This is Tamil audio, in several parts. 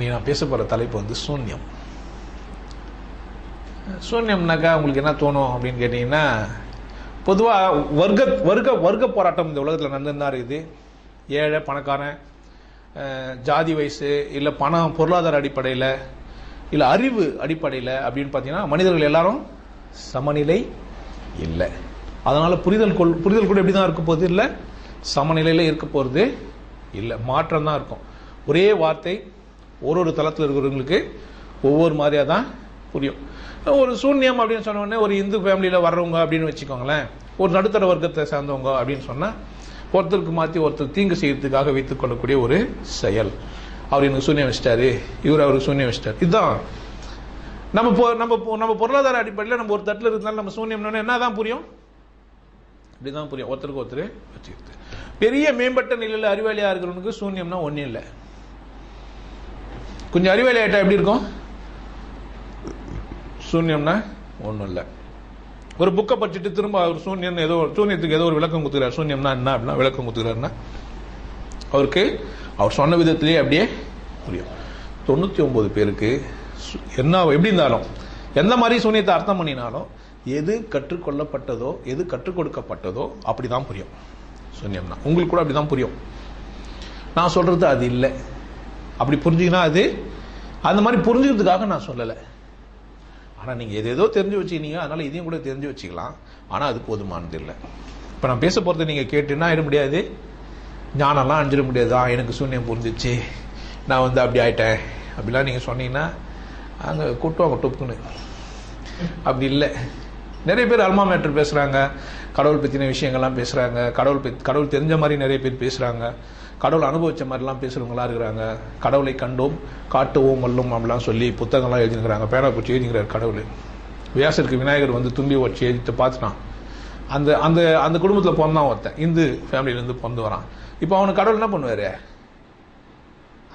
நீ நான் பேச போகிற தலைப்பு வந்து சூன்யம். சூன்யம்னாக்கா உங்களுக்கு என்ன தோணும் அப்படின்னு கேட்டிங்கன்னா, பொதுவாக வர்க்க போராட்டம் இந்த உலகத்தில் நடந்துதான் இருக்குது. ஏழை பணக்காரன், ஜாதி வயசு, இல்லை பணம் பொருளாதார அடிப்படையில், இல்லை அறிவு அடிப்படையில் அப்படின்னு பார்த்தீங்கன்னா மனிதர்கள் எல்லாரும் சமநிலை இல்லை. அதனால் புரிதல் கூட எப்படி தான் இருக்க போகுது, இல்லை சமநிலையில் இருக்க போகிறது இல்லை, மாற்றம் தான் இருக்கும். ஒரே வார்த்தை ஒரு தளத்தில் இருக்கிறவங்களுக்கு ஒவ்வொரு மாதிரியாக தான் புரியும். ஒரு சூன்யம் அப்படின்னு சொன்ன உடனே ஒரு இந்து ஃபேமிலியில் வர்றவங்க அப்படின்னு வச்சுக்கோங்களேன், ஒரு நடுத்தர வர்க்கத்தை சேர்ந்தவங்க அப்படின்னு சொன்னால் ஒருத்தருக்கு மாற்றி ஒருத்தர் தீங்கு செய்யறதுக்காக வைத்துக் கொள்ளக்கூடிய ஒரு செயல். அவர் எனக்கு சூன்யம் வச்சிட்டாரு, இவர் அவருக்கு சூன்யம் வச்சிட்டாரு. இதுதான் நம்ம பொருளாதார அடிப்படையில் நம்ம ஒரு தட்டில் இருந்தாலும் நம்ம சூன்யம்னு என்ன தான் புரியும், இப்படிதான் புரியும். ஒருத்தருக்கு ஒருத்தர் வச்சுக்கிறது. பெரிய மேம்பட்ட நிலையில் அறிவாளியாக இருக்கிறவனுக்கு சூன்யம்னா ஒன்றும் இல்லை. கொஞ்சம் அறிவாளி ஆகிட்டா எப்படி இருக்கும், சூன்யம்னா ஒன்றும் இல்லை. ஒரு புக்கை படிச்சுட்டு திரும்ப அவர் சூன்யத்துக்கு ஏதோ ஒரு விளக்கம் கொடுத்துக்கிறார். சூன்யம்னா என்ன அப்படின்னா விளக்கம் கொடுத்துக்கிறாருன்னா அவருக்கு அவர் சொன்ன விதத்திலேயே அப்படியே புரியும். 99 பேருக்கு என்ன எப்படி இருந்தாலும் எந்த மாதிரி சூன்யத்தை அர்த்தம் பண்ணினாலும் எது கற்றுக்கொள்ளப்பட்டதோ எது கற்றுக் கொடுக்கப்பட்டதோ அப்படிதான் புரியும். சூன்யம்னா உங்களுக்கு கூட அப்படிதான் புரியும். நான் சொல்றது அது இல்லை. அப்படி புரிஞ்சுக்கினா அது அந்த மாதிரி புரிஞ்சுக்கிறதுக்காக நான் சொல்லலை. ஆனால் நீங்கள் எதேதோ தெரிஞ்சு வச்சுக்கினீங்க, அதனால் இதையும் கூட தெரிஞ்சு வச்சுக்கலாம். ஆனால் அது போதுமானது இல்லை. இப்போ நான் பேச போகிறத நீங்கள் கேட்டுன்னா ஆயிட முடியாது, ஞானம்லாம் அஞ்சிட முடியாது. எனக்கு சூன்யம் புரிஞ்சிச்சு, நான் வந்து அப்படி ஆயிட்டேன் அப்படிலாம் நீங்கள் சொன்னீங்கன்னா அங்கே கூட்டுவாங்க டொப்புன்னு. அப்படி இல்லை. நிறைய பேர் அல்மா மேட்டர் பேசுகிறாங்க, கடவுள் பற்றின விஷயங்கள்லாம் பேசுகிறாங்க, கடவுள் தெரிஞ்ச மாதிரி நிறைய பேர் பேசுகிறாங்க, கடவுள் அனுபவிச்ச மாதிரிலாம் பேசுகிறவங்களா இருக்கிறாங்க. கடவுளை கண்டோம் காட்டுவோம் வல்லும் அப்படிலாம் சொல்லி புத்தகம்லாம் எழுதினுக்கிறாங்க. பேனா பூச்சி எழுதிங்கிறார் கடவுள். வியாசருக்கு விநாயகர் வந்து தும்பி வச்சு எழுதிட்டு பார்த்துட்டான். அந்த அந்த அந்த குடும்பத்தில் பிறந்தான் ஒருத்தன், இந்து ஃபேமிலியிலேருந்து பிறந்து வரான். இப்போ அவனுக்கு கடவுள் என்ன பண்ணுவார்,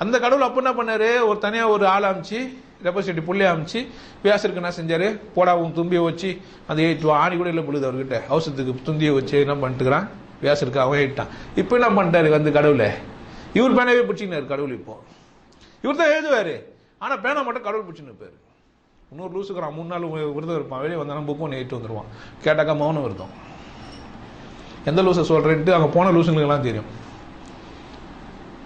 அந்த கடவுள் அப்போ என்ன பண்ணார், ஒரு தனியாக ஒரு ஆள் அமைச்சு ரெப்ரசன்டேட்டிவ் புள்ளி அமைச்சு வியாசருக்கு என்ன செஞ்சார், போடாவும் தும்பியை வச்சு அந்த 8 ஆணி கூட இல்லை பொழுது அவர்கிட்ட அவசரத்துக்கு துந்தியை வச்சு என்ன பண்ணிட்டுக்கிறான் வியாசருக்கு அவன் எழுட்டான். இப்போ என்ன பண்ணிட்டாரு வந்து கடவுளை, இவர் பேனாவே பிடிச்சிக்கினாரு கடவுள். இப்போ இவர் தான் எழுதுவாரு, ஆனால் பேனா மட்டும் கடவுள் பிடிச்சின்னு இருப்பாரு. இன்னொரு லூசுக்கிறான், 3 நாள் விரதம் இருப்பான், வெளியே வந்தாலும் புக்கும் நேற்று வந்துடுவான். கேட்டாக்கா மௌனம் விரதம். எந்த லூசை சொல்றேன்ட்டு அங்கே போன லூசுங்களுக்கெல்லாம் தெரியும்.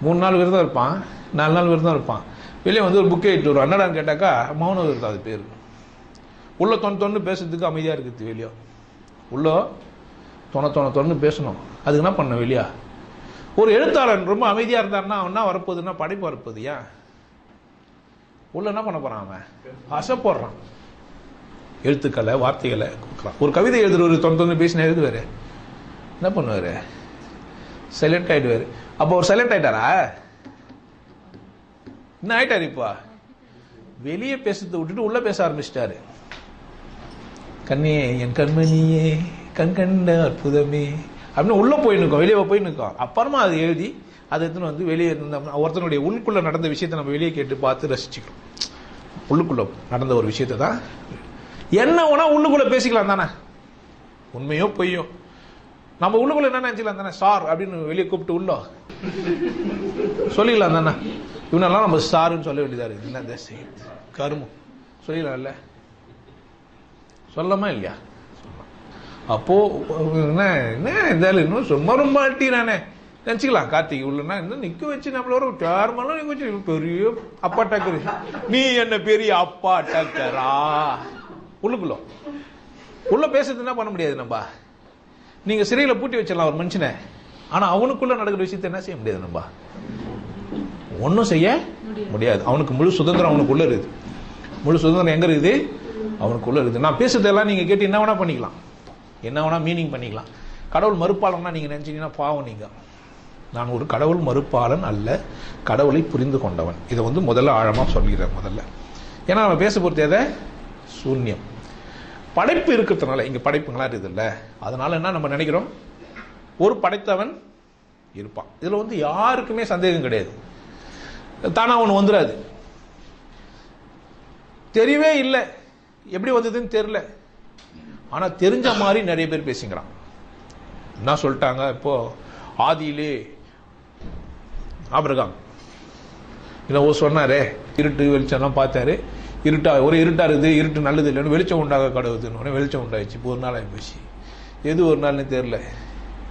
3 நாள் விரதம் இருப்பான், 4 நாள் விரதம் இருப்பான், வெளியே வந்து ஒரு புக்கே இட்டு வருவான். என்னடான்னு கேட்டாக்கா மௌன விரதம் அது பேர். உள்ள தொண்ணு பேசுறதுக்கு அமைதியாக இருக்குது, வெளியே உள்ள தொண்ணு பேசணும். அதுக்கு என்ன பண்ண வெளியா ஒரு எழுத்தாளன் ரொம்ப அமைதியாக இருந்தாருன்னா அவன் என்ன வரப்போகுதுன்னா படைப்பு வரப்போகுது. ஏன் உள்ள என்ன பண்ண போறான், அவன் அசைப்படுறான், எழுத்துக்களை வார்த்தைகளை கொடுக்குறான். ஒரு கவிதை எழுதுற தொண்ணு பேசினா எழுதுவாரு, என்ன பண்ணுவாரு, சைலண்ட் ஆயிடுவாரு. அப்போ ஒரு சைலண்ட் ஆயிட்டாரா, என்ன ஆயிட்டாரு, இப்போ வெளியே பேசுறதை விட்டுட்டு உள்ள பேச ஆரம்பிச்சிட்டாரு. கண்ணியே என் கண்மணியே கண் கண்ட அற்புதமே அப்படின்னு உள்ள போய் நிற்கும், வெளியே போய் நிற்கும். அப்புறமா அதை எழுதி அதை எடுத்துன்னு வந்து வெளியே ஒருத்தனுடைய உள்ளுக்குள்ள நடந்த விஷயத்தை நம்ம வெளியே கேட்டு பார்த்து ரசிச்சுக்கிறோம். உள்ளுக்குள்ள நடந்த ஒரு விஷயத்தை தான் என்ன வேணா உள்ளுக்குள்ள பேசிக்கலாம் தானே, உண்மையோ பொய்யோ நம்ம உள்ளுக்குள்ள என்ன நினைச்சிக்கலாம் தானே. சார் அப்படின்னு வெளியே கூப்பிட்டு உள்ள சொல்லிக்கலாம் தானே. இவனெல்லாம் நம்ம சாருன்னு சொல்ல வேண்டியதா இருக்கு, என்ன கருமம் சொல்லிடலாம்ல, சொல்லமா இல்லையா. அப்போ என்ன இன்னும் சும்மா ரொம்ப ஆட்டினானே நினைச்சுக்கலாம். கார்த்திகை உள்ளனா இன்னும் நிக்க வச்சு நம்மளோட கேர்மலாம் நிக்க வச்சு பெரிய அப்பா டக்கரு, நீ என்ன பெரிய அப்பா டக்கரா. உள்ளுக்குள்ள உள்ள பேசுறது என்ன பண்ண முடியாது. நம்ம நீங்க சிறையில பூட்டி வச்சிடலாம் ஒரு மனுஷனை, ஆனா அவனுக்குள்ள நடக்கிற விஷயத்த என்ன செய்ய முடியாது, நம்ம ஒன்னும் செய்ய முடியாது. அவனுக்கு முழு சுதந்திரம் அவனுக்குள்ள இருக்குது. முழு சுதந்திரம் எங்க இருக்குது, அவனுக்குள்ள இருக்குது. நான் பேசுறதெல்லாம் நீங்க கேட்டு என்ன வேணா பண்ணிக்கலாம், என்ன வேணா மீனிங் பண்ணிக்கலாம். கடவுள் மறுப்பாளன்னா நீங்க நினைச்சீங்கன்னா பாவம். நீங்க நான் ஒரு கடவுள் மறுப்பாளன் அல்ல, கடவுளை புரிந்து கொண்டவன். இதை வந்து முதல்ல ஆழமா சொல்லிடுறேன் முதல்ல. ஏன்னா நம்ம பேச பொறுத்து எதை, சூன்யம். படைப்பு இருக்கிறதுனால இங்க படைப்புங்களா இருக்குது இல்ல, அதனால என்ன நம்ம நினைக்கிறோம், ஒரு படைத்தவன் இருப்பான். இதுல வந்து யாருக்குமே சந்தேகம் கிடையாது. தானா ஒன்று வந்துடாது, தெரியவே இல்லை, எப்படி வந்ததுன்னு தெரியல. ஆனா தெரிஞ்ச மாதிரி நிறைய பேர் பேசிக்கிறான். என்ன சொல்லிட்டாங்க, இப்போ ஆதியிலே ஆபிரகாம் இல்லை சொன்னாரே இருட்டு வெளிச்சம்லாம் பார்த்தாரு, ஒரு இருட்டா இருக்குது, இருட்டு நல்லது இல்லைன்னு வெளிச்சம் உண்டாக கடவுதுன்னு வெளிச்சம் உண்டாயிடுச்சு. இப்போ ஒரு நாள் ஆகிப்போச்சு. எது ஒரு நாள்னு தெரியல.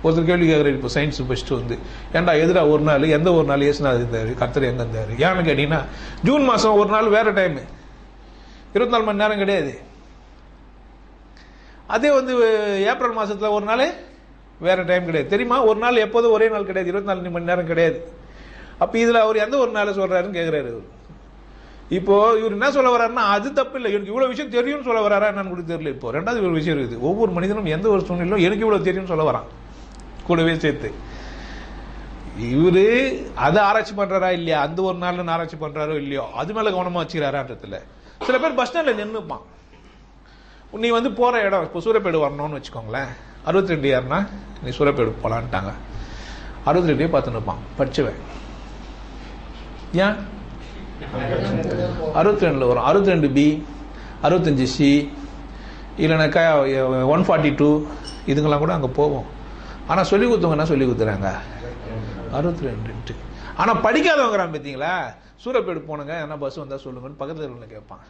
ஒருத்தர் கேள்வி கேட்குறாரு, இப்போ சயின்ஸ் ஃபஸ்ட்டு வந்து ஏன்டா எதிரா ஒரு நாள், எந்த ஒரு நாள் ஏசுனாது இருந்தார், கர்த்தர் எங்கே இருந்தார்? ஏன்னு கேட்டீங்கன்னா ஜூன் மாதம் ஒரு நாள் வேறு டைமு, 24 மணி நேரம் கிடையாது. அதே வந்து ஏப்ரல் மாதத்தில் ஒரு நாள் வேறு டைம் கிடையாது. தெரியுமா? ஒரு நாள் எப்போதும் ஒரே நாள் கிடையாது, 24 மணி நேரம் கிடையாது. அப்போ இதில் அவர் எந்த ஒரு நாள் சொல்கிறாருன்னு கேட்குறாரு. இப்போ இவர் என்ன சொல்ல வர்றாருன்னா அது தப்பு இல்லை, எனக்கு இவ்வளோ விஷயம் தெரியும்னு சொல்ல வராரா என்னன்னு கூட தெரியல. இப்போ ரெண்டாவது ஒரு விஷயம் இருக்குது, ஒவ்வொரு மனிதனும் எந்த ஒரு சூழ்நிலையும் எனக்கு இவ்வளோ தெரியும்னு சொல்ல வரான் கூடவே சேர்த்து. இவரு அதை ஆராய்ச்சி பண்றாரா இல்லையா, அந்த ஒரு நாள்ல ஆராய்ச்சி பண்றாரோ இல்லையோ அது மேல கவனமா வச்சுக்கிறாரான்றதுல. சில பேர் பஸ் ஸ்டாண்ட்ல நின்றுப்பான். நீ வந்து போற இடம் இப்போ சூரப்பேடு வரணும்னு வச்சுக்கோங்களேன், 62 யாருன்னா நீ சூரப்பேடு போலான்ட்டாங்க, 62 பார்த்து நிற்பான். படிச்சுவேன் ஏன் 62 வரும், 62B 65C இல்லைனாக்கா 142 இதுங்கெல்லாம் கூட அங்கே போவோம். ஆனால் சொல்லி கொடுத்தவங்க சொல்லி கொடுத்துறாங்க 62. ஆனால் படிக்காதவங்கிறான் பார்த்தீங்களா, சூரப்பேடு போனங்க என்ன பஸ் வந்தால் சொல்லுங்கன்னு பக்கத்தில் கேட்பான்.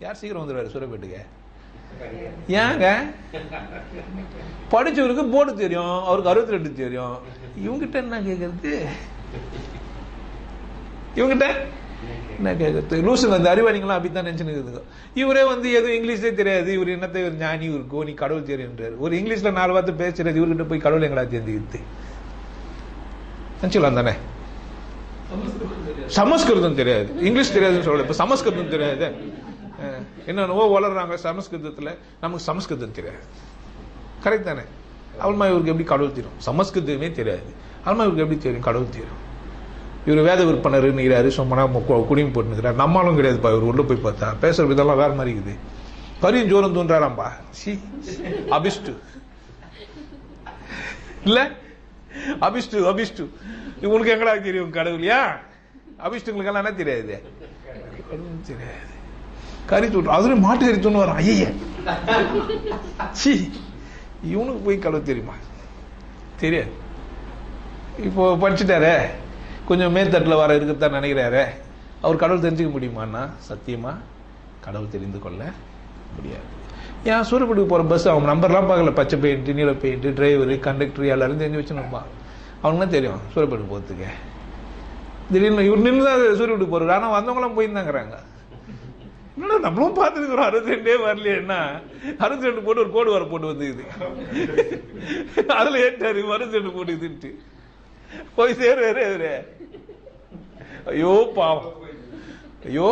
யார் சீக்கிரம் வந்துடுவாரு சூரப்பேட்டுக்கு? ஏங்க படிச்சவருக்கு போர்டு தெரியும், அவருக்கு 62 தெரியும், இவங்கிட்ட என்ன கேட்கறது? இவங்கிட்ட என்ன கேட்கறது? லூசுங்க அந்த அறிவாளிங்களாம் அப்படித்தான் நினைச்சுன்னு. இவரே வந்து எதுவும் இங்கிலீஷே தெரியாது, இவர் என்னத்தை ஒரு ஞானி இருக்கோ நீ கடவுள் தெரியுன்றாரு. ஒரு இங்கிலீஷ்ல 4 வார்த்தை பேசுறது, இவர்கிட்ட போய் கடவுள் எங்கடா தெரிஞ்சுக்கிட்டு நினைச்சுக்கலாம் தானே. சமஸ்கிருதம் தெரியாது, இங்கிலீஷ் தெரியாதுன்னு சொல்ல, இப்ப சமஸ்கிருதம் தெரியாது என்னென்னவோ வளர்றாங்க சமஸ்கிருதத்துல, நமக்கு சமஸ்கிருதம் தெரியாது. கரெக்ட் தானே? அவள்மா இவருக்கு எப்படி கடவுள் தெரியும்? சமஸ்கிருதமே தெரியாது, அவள்மா இவருக்கு எப்படி தெரியும் கடவுள் தெரியும்? இவர் வேத விற்பனருங்கிறாரு, சும்மா குடியும் போட்டுக்கிறார். நம்மளும் கிடையாதுப்பா. இவர் உள்ள போய் பார்த்தா பேசுற விதெல்லாம் வேற மாதிரி இருக்குது. கரியும் ஜோரம் தூண்டுறாராம்பா. சி அபிஷ்டு இல்ல, அபிஷ்டு அபிஷ்டு உனக்கு எங்கடா தெரியும் கடவுளியா? அபிஷ்டுங்களுக்கெல்லாம் என்ன தெரியாது, தெரியாது. கறி தூட்டு அதுல மாட்டு கறி தூண்டு வரான். ஐய சி இவனுக்கு போய் கடவுள் தெரியுமா? தெரியாது. இப்போ படிச்சுட்டாரே, கொஞ்சம் மேற்தட்டில் வர இருக்கத்தான் நினைக்கிறாரு, அவர் கடவுள் தெரிஞ்சுக்க முடியுமான்னா சத்தியமா கடவுள் தெரிந்து கொள்ள முடியாது. ஏன் சூரப்பேட்டுக்கு போகிற பஸ் அவங்க நம்பர்லாம் பார்க்கல, பச்சை பெயிண்ட் நீல பெயிண்ட் டிரைவரு கண்டக்டர் எல்லாரும் தெரிஞ்சு வச்சுருப்பான். அவனுக்குலாம் தெரியும் சூரப்பேட்டுக்கு போகிறதுக்கு. திடீர்னு இவர் நின்று தான் சூரப்பேட்டுக்கு போகிறாரு, ஆனால் வந்தவங்களாம் போயிருந்தாங்கிறாங்க. என்னடா நம்மளும் பார்த்துருக்குறோம் 62 வரலையேன்னா 62 போட்டு ஒரு கோடு வர போட்டு வந்துக்குது, அதில் ஏற்றாரு 62 போட்டுக்குதுன்ட்டு போய் சேருவாரு அவரு. ஐயோ பாவம், ஐயோ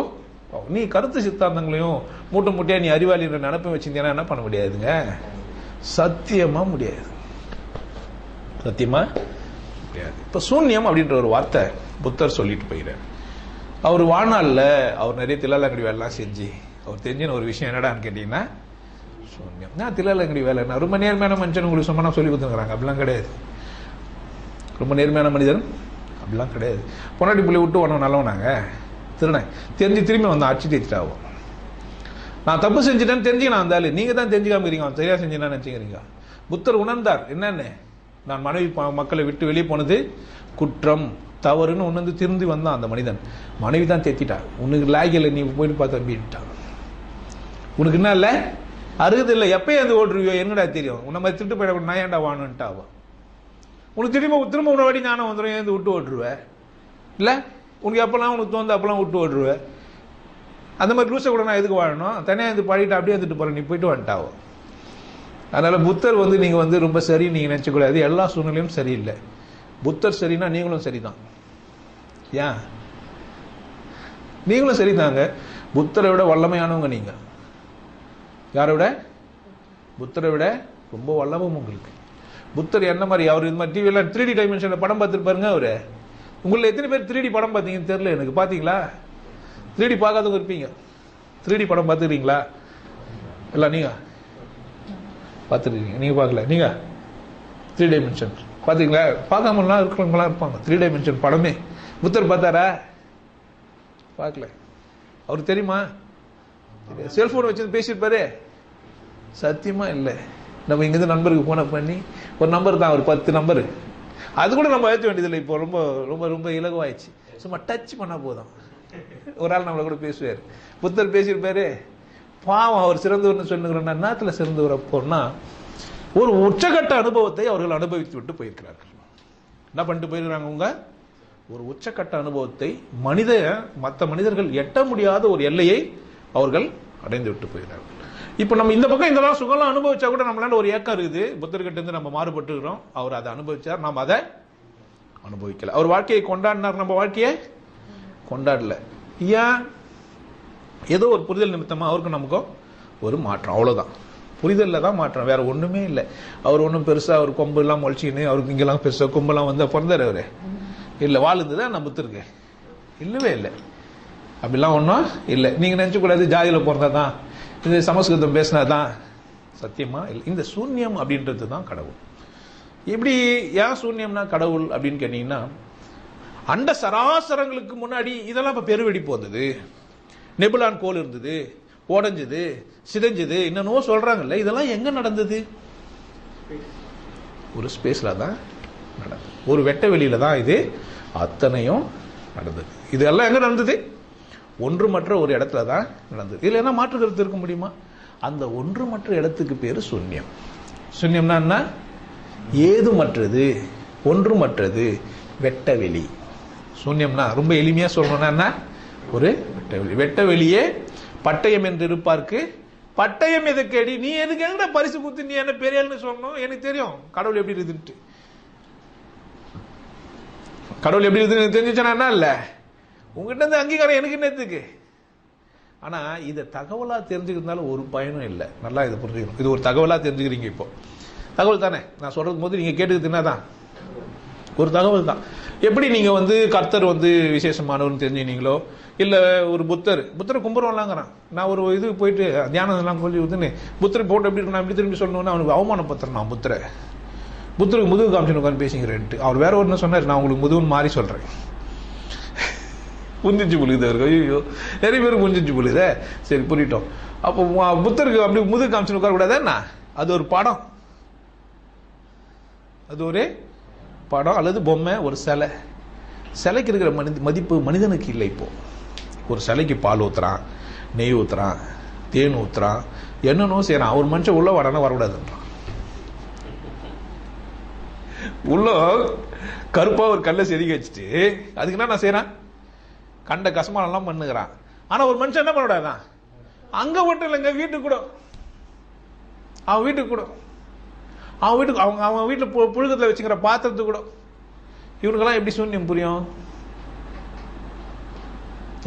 நீ கருத்து சித்தாந்தங்களையும் மூட்டை மூட்டையா நீ அறிவாளி என்ற நினைப்பை வச்சிருந்தீங்கன்னா என்ன பண்ண முடியாதுங்க, சத்தியமா முடியாது, சத்தியமா முடியாது. இப்ப சூன்யம் அப்படின்ற ஒரு வார்த்தை புத்தர் சொல்லிட்டு போயிறாரு. அவர் வாழ்நாளில் அவர் நிறைய தில்லாலங்கடி வேலைலாம் செஞ்சு அவர் தெரிஞ்சின ஒரு விஷயம் என்னடான்னு கேட்டீங்கன்னா சூன்யம். நான் தில்லாலங்கடி வேலை ரொம்ப நேர்மையான மனுஷன் உங்களுக்கு சும்மா சொல்லி கொடுத்துருக்குறாங்க, அப்படிலாம் கிடையாது. ரொம்ப நேர்மையான மனிதன் அப்படிலாம் கிடையாது. பொன்னாடி புள்ளி விட்டு உடனே நல்லவனாங்க திருநேன் தெரிஞ்சு திரும்பி வந்து ஆட்சி தேய்ச்சிட்டாவும். நான் தப்பு செஞ்சுட்டேன்னு தெரிஞ்சுக்கணும் வந்தாலும் நீங்க தான் தெரிஞ்சுக்காம இருக்கீங்க, அவன் சரியா செஞ்சுனா நினைச்சுக்கிறீங்க. புத்தர் உணர்ந்தார் என்னன்னு, நான் மனைவி மக்களை விட்டு வெளியே போனது குற்றம் தவறுன்னு ஒன்று திருந்தி வந்தான் அந்த மனிதன். மனைவி தான் தேத்திட்டா, உனக்கு லாகில நீ போயிட்டு பார்த்து அப்படின்ட்டான். உனக்கு என்ன இல்லை அருகது இல்லை, எப்பயும் வந்து ஓட்டுருவியோ என்னடா தெரியும், உன்ன மாதிரி திட்டு போயிட நான் ஏன்டா வாணுன்ட்டாவா. உனக்கு திரும்ப உன்னை வாடி நானும் வந்துடும், ஏன் விட்டு ஓட்டுருவேன் இல்லை, உனக்கு எப்பெல்லாம் உனக்கு தோந்து அப்பெல்லாம் விட்டு ஓட்டுருவேன். அந்த மாதிரி லூசை கூட நான் எதுக்கு வாழணும், தனியாக வந்து பாடிட்டு அப்படியே வந்துட்டு போகிறேன், நீ போயிட்டு வந்துட்டாவோ. அதனால புத்தர் வந்து நீங்கள் வந்து ரொம்ப சரி நீங்கள் நினச்சக்கூடாது, எல்லா சூழ்நிலையும் சரியில்லை. புத்தர் சரின்னா நீங்களும் சரிதான். ஏன் நீங்களும் சரிதாங்க, புத்தரை விட வல்லமையானவங்க நீங்க. யாரை விட? புத்தரை விட ரொம்ப வல்லமும் உங்களுக்கு. புத்தர் என்ன மாதிரி, அவர் இது மாதிரி டிவியில 3D டைமென்ஷன்ல படம் பார்த்துருப்பாருங்க. அவரு உங்களை எத்தனை பேர் 3D படம் பார்த்தீங்கன்னு தெரியல எனக்கு. பார்த்தீங்களா? 3D பார்க்காதவங்க இருப்பீங்க. 3D படம் பார்த்துக்கிறீங்களா? இல்லை நீங்க பார்த்துருக்கீங்க, நீங்க பார்க்கல. நீங்க 3 டைமென்ஷன் பார்த்தீங்களா? பார்க்காமலாம் இருக்கிறவங்களாம் இருப்பாங்க. 3 டைமென்ஷன் படமே புத்தர் பார்த்தாரா? பார்க்கல. அவருக்கு தெரியுமா? செல்போன் வச்சு பேசியிருப்பாரு? சத்தியமா இல்லை. நம்ம இங்கிருந்து நண்பருக்கு போன பண்ணி ஒரு நம்பர் தான், ஒரு 10 நம்பரு, அது கூட நம்ம ஏற்ற வேண்டியதில்லை. இப்போ ரொம்ப ரொம்ப ரொம்ப இலகுவாயிடுச்சு. சும்மா டச் பண்ணால் போதும். ஒரு ஆள் நம்மளை கூட பேசுவார், புத்தர் பேசியிருப்பாரு, பாவம் அவர் சிறந்தவர்னு சொன்னுக்கிறோன்னா என்னத்துல சிறந்தவர் அப்போன்னா ஒரு உச்சகட்ட அனுபவத்தை அவர்கள் அனுபவித்து விட்டு போயிருக்கிறார்கள். என்ன பண்ணிட்டு போயிருக்கிறாங்க? உங்க ஒரு உச்சக்கட்ட அனுபவத்தை மற்ற மனிதர்கள் எட்ட முடியாத ஒரு எல்லையை அவர்கள் அடைந்து விட்டு போகிறார்கள். இப்ப நம்ம இந்த பக்கம் இதெல்லாம் சுகம்லாம் அனுபவிச்சா கூட நம்மளால ஒரு ஏக்கம் இருக்குது, புத்தர்கிட்ட இருந்து நம்ம மாறுபட்டு இருக்கிறோம். அவர் அதை அனுபவிச்சார், நாம் அதை அனுபவிக்கல. அவர் வாழ்க்கையை கொண்டாடினார், நம்ம வாழ்க்கையை கொண்டாடல. ஏன்? ஏதோ ஒரு புரிதல் நிமித்தமா அவருக்கு நமக்கும் ஒரு மாற்றம், அவ்வளவுதான். புரிதல்ல தான் மாற்றம், வேற ஒண்ணுமே இல்லை. அவர் ஒன்றும் பெருசா அவர் கொம்பு எல்லாம் முளைச்சின்னு அவருக்கு இங்கெல்லாம் பெருசா கொம்பெல்லாம் வந்து பிறந்தார் அவரு இல்லை, வாழ்ந்துதான் நம்ம புத்தருக்கு இல்லவே இல்லை, அப்படிலாம் ஒன்றும் இல்லை. நீங்க நினைச்ச கூடாது ஜாதியில பிறந்தாதான், இது சமஸ்கிருதம் பேசினாதான் சத்தியமா இல்லை. இந்த சூன்யம் அப்படின்றது தான் கடவுள். எப்படி ஏன் சூன்யம்னா கடவுள் அப்படின்னு கேட்டீங்கன்னா, அண்ட சராசரங்களுக்கு முன்னாடி இதெல்லாம் இப்ப பெருவெடிப்பு வந்தது, நெபுலான் கோல் இருந்தது, உடஞ்சது, சிதைஞ்சது, என்னன்னோ சொல்றாங்கல்ல, இதெல்லாம் எங்க நடந்தது? ஒரு ஸ்பேஸ்ல தான் நடந்தது, ஒரு வெட்ட வெளியில தான் இது அத்தனையும் நடந்தது. இதெல்லாம் எங்க நடந்தது? ஒன்றுமற்ற ஒரு இடத்துல தான் நடந்தது. இதுல என்ன மாற்று கருத்து இருக்க முடியுமா? அந்த ஒன்றுமற்ற இடத்துக்கு பேரு சூன்யம். சூன்யம்னா என்ன? ஏதுமற்றது, ஒன்றுமற்றது, வெட்ட வெளி. சூன்யம்னா ரொம்ப எளிமையா சொல்லணும்னா என்ன? ஒரு வெட்ட வெளி. வெட்ட வெளியே பட்டயம் என்று இருப்பார்க்கு பட்டயம் எதுக்கடி, நீ எதுக்கு எங்க பரிசு கொடுத்து நீ என்ன பெரியல்னு சொல்லணும்? எனக்கு தெரியும் கடவுள் எப்படி இருக்குதுன்ட்டு. கடவுள் எப்படி இருக்குதுன்னு தெரிஞ்சுச்சா என்ன இல்ல, உங்ககிட்ட இருந்து அங்கீகாரம் எனக்கு என்னத்துக்கு? ஆனா இதை தகவலா தெரிஞ்சுக்கிறதுனால ஒரு பயனும் இல்லை. நல்லா இதை புரிஞ்சுக்கணும். இது ஒரு தகவலா தெரிஞ்சுக்கிறீங்க. இப்போ தகவல் தானே நான் சொல்றது போது நீங்க கேட்டுக்கிறது என்னதான் ஒரு தகவல் தான். எப்படி நீங்க வந்து கர்த்தர் வந்து விசேஷமானவர்னு தெரிஞ்சுனீங்களோ, இல்ல ஒரு புத்தரை கும்பிடுவாங்களாங்கிறான். நான் ஒரு இது போயிட்டு தியானம் எல்லாம் சொல்லி வந்துன்னு புத்தரை போட்டு எப்படி இருக்கு நான் இப்படி திரும்பி சொல்லணும்னு அவனுக்கு அவமானப்படுத்துறேன். நான் புத்தருக்கு முதுகு காமிச்சு உட்காந்து பேசிக்கிறேன்ட்டு அவர் வேற ஒன்று சொன்னார், நான் உங்களுக்கு முதுகுன்னு மாறி சொல்றேன். புரிஞ்சிச்சு புரியுது அவருக்கு? ஐயோ நிறைய பேருக்கு புரிஞ்சிச்சு புரியுத. சரி புரியிட்டோம். அப்போ புத்தருக்கு அப்படி முதுகு காமிச்சு உட்கார கூடாது என்ன? அது ஒரு படம், அது ஒரு படம் அல்லது பொம்மை, ஒரு சிலை. சிலைக்கு இருக்கிற மதிப்பு மனிதனுக்கு இல்லை. இப்போ ஒரு சிலைக்கு பால் ஊத்துறான், நெய் ஊத்துறான், தேன் ஊத்துறான், என்னன்னோ செய்யறான். ஒரு மனுஷன் உள்ள வரானா வரக்கூடாதுன்றான். உள்ள கருப்பா ஒரு கல்லை செதுக்கி வச்சுட்டு அதுக்கு என்ன நான் செய்யறான்? கண்ட கசமானம் எல்லாம் பண்ணுகிறான். ஆனா ஒரு மனுஷன் என்ன பண்ணக்கூடாதான்? அங்க மட்டும் இல்லைங்க, வீட்டுக்கு கூட, அவன் வீட்டுக்கு கூட, அவன் வீட்டுல புழுக்கத்துல வச்சுக்கிற பாத்திரத்துக்கு கூட. இவனுக்கெல்லாம் எப்படி சூன்யம் புரியும்?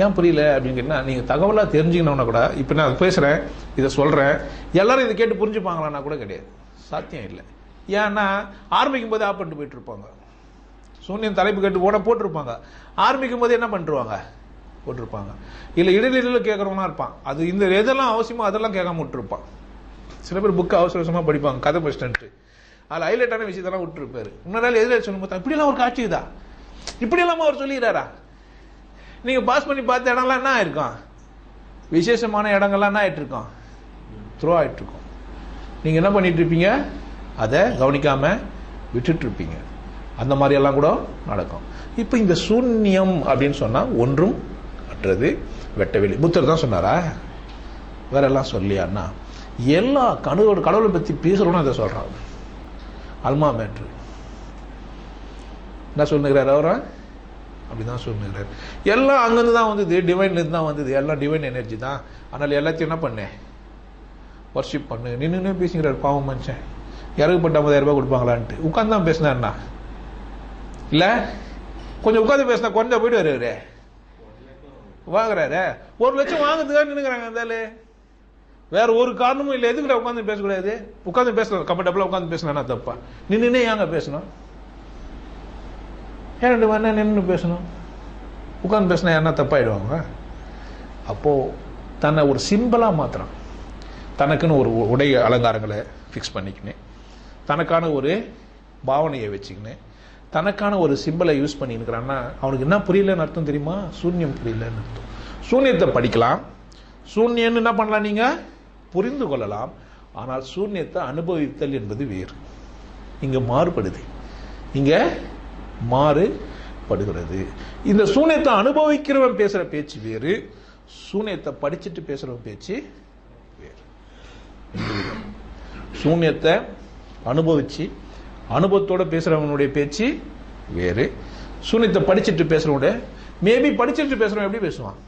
ஏன் புரியல அப்படின்னு கேட்டா, நீங்க தகவலா தெரிஞ்சுக்கணும்னா கூட, இப்ப நான் பேசுறேன், இதை சொல்றேன், எல்லாரும் இதை கேட்டு புரிஞ்சுப்பாங்களான்னா கூட கிடையாது, சாத்தியம் இல்லை. ஏன்னா ஆரம்பிக்கும் போது ஆப் பண்ணிட்டு போயிட்டு இருப்பாங்க. சூன்யம் தலைப்பு கேட்டு போட்டிருப்பாங்க. ஆரம்பிக்கும் போது என்ன பண்ணிருவாங்க? போட்டிருப்பாங்க. இல்ல இடையில கேட்கறவனா இருப்பான், அது இந்த எதெல்லாம் அவசியமோ அதெல்லாம் கேட்காம விட்டுருப்பான். சில பேர் புக்கு அவசரமா படிப்பாங்க, கதை படிச்சுட்டு அதுல ஹைலைட்டான விஷயத்தெல்லாம் விட்டுருப்பாரு. இன்னொரு எதிர சொல்லும் போது இப்படியெல்லாம் ஒரு காட்சிதா, இப்படி இல்லாம அவர் சொல்லிடுறாரா? நீங்க பாஸ் பண்ணி பார்த்த இடம்லாம் என்ன ஆயிருக்கும்? விசேஷமான இடங்கள்லாம் என்ன ஆயிட்டு இருக்கோம்? த்ரோ ஆயிட்டு இருக்கோம். நீங்க என்ன பண்ணிட்டு இருப்பீங்க? அதை கவனிக்காம விட்டுட்டு இருப்பீங்க. அந்த மாதிரி எல்லாம் கூட நடக்கும். இப்ப இந்த சூன்யம் அப்படின்னு சொன்னா ஒன்றும் அற்றது, வெட்டவெளி. புத்தர் தான் சொன்னாரா? வேற எல்லாம் சொல்லியான்னா எல்லா கடவுளை பத்தி பேசுறோம்னு அதை சொல்றாங்க. அல்மா மேட்ரு என்ன சொல்லுகிறார்? அவரா அப்படிதான் சொல்லுகிறார். எல்லாம் அங்கிருந்து தான் வந்தது, டிவைன்ல இருந்து தான் வந்தது, எல்லாம் டிவைன் எனர்ஜி தான். அதனால எல்லாத்தையும் என்ன பண்ணேன்? வர்ஷிப் பண்ணு. நின்று பேசுகிறார் பாவம் மனுஷன். இறகுப்பட்ட 50,000 ரூபாய் கொடுப்பாங்களான்ட்டு உட்காந்து தான் பேசினார்னா இல்ல, கொஞ்சம் உட்காந்து பேசினா குறைஞ்சா போயிட்டு வருவாரு, வாங்குறாரு. 1 லட்சம் வாங்குறதுக்காக நின்னுக்கிறாங்க. இருந்தாலே வேற ஒரு காரணமும் இல்லை. எதுக்கிட்ட உட்காந்து பேசக்கூடாது? உட்காந்து பேசலாம், கம்ஃபர்டபுளா உட்காந்து பேசினா தப்பா? நின்னுனே ஏங்க பேசணும்? ஏன் 2 மணி நேரம் நின்று பேசணும்? உட்காந்து பேசினா என்ன தப்பாயிடுவாங்க? அப்போ தன்னை ஒரு சிம்பிளா மாத்திரம், தனக்குன்னு ஒரு உடை அலங்காரங்களை ஃபிக்ஸ் பண்ணிக்கினேன், தனக்கான ஒரு பாவனையை வச்சுக்கினேன், தனக்கான ஒரு சிம்பிளை யூஸ் பண்ணிருக்கிறான்னா அவனுக்கு என்ன புரியலன்னு அர்த்தம் தெரியுமா? சூன்யம் புரியலன்னு அர்த்தம். சூன்யத்தை படிக்கலாம், சூன்யன்னு என்ன பண்ணலாம்? நீங்க புரிந்து கொள்ளலாம். ஆனால் சூன்யத்தை அனுபவித்தல் என்பது வேறு. இங்க மாறுபடுது. இங்க படுகிறது. இந்த சூனியத்தை அனுபவிக்கிறவன் பேசுற பேச்சு வேறு, சூனியத்தை படிச்சுட்டு பேசுறவன் பேச்சு வேறு. சூனியத்தை அனுபவிச்சு அனுபவத்தோட பேசுறவனுடைய பேச்சு வேறு, சூனியத்தை படிச்சுட்டு பேசுறவனுடைய மேபி படிச்சுட்டு பேசுறவன் எப்படி பேசுவான்?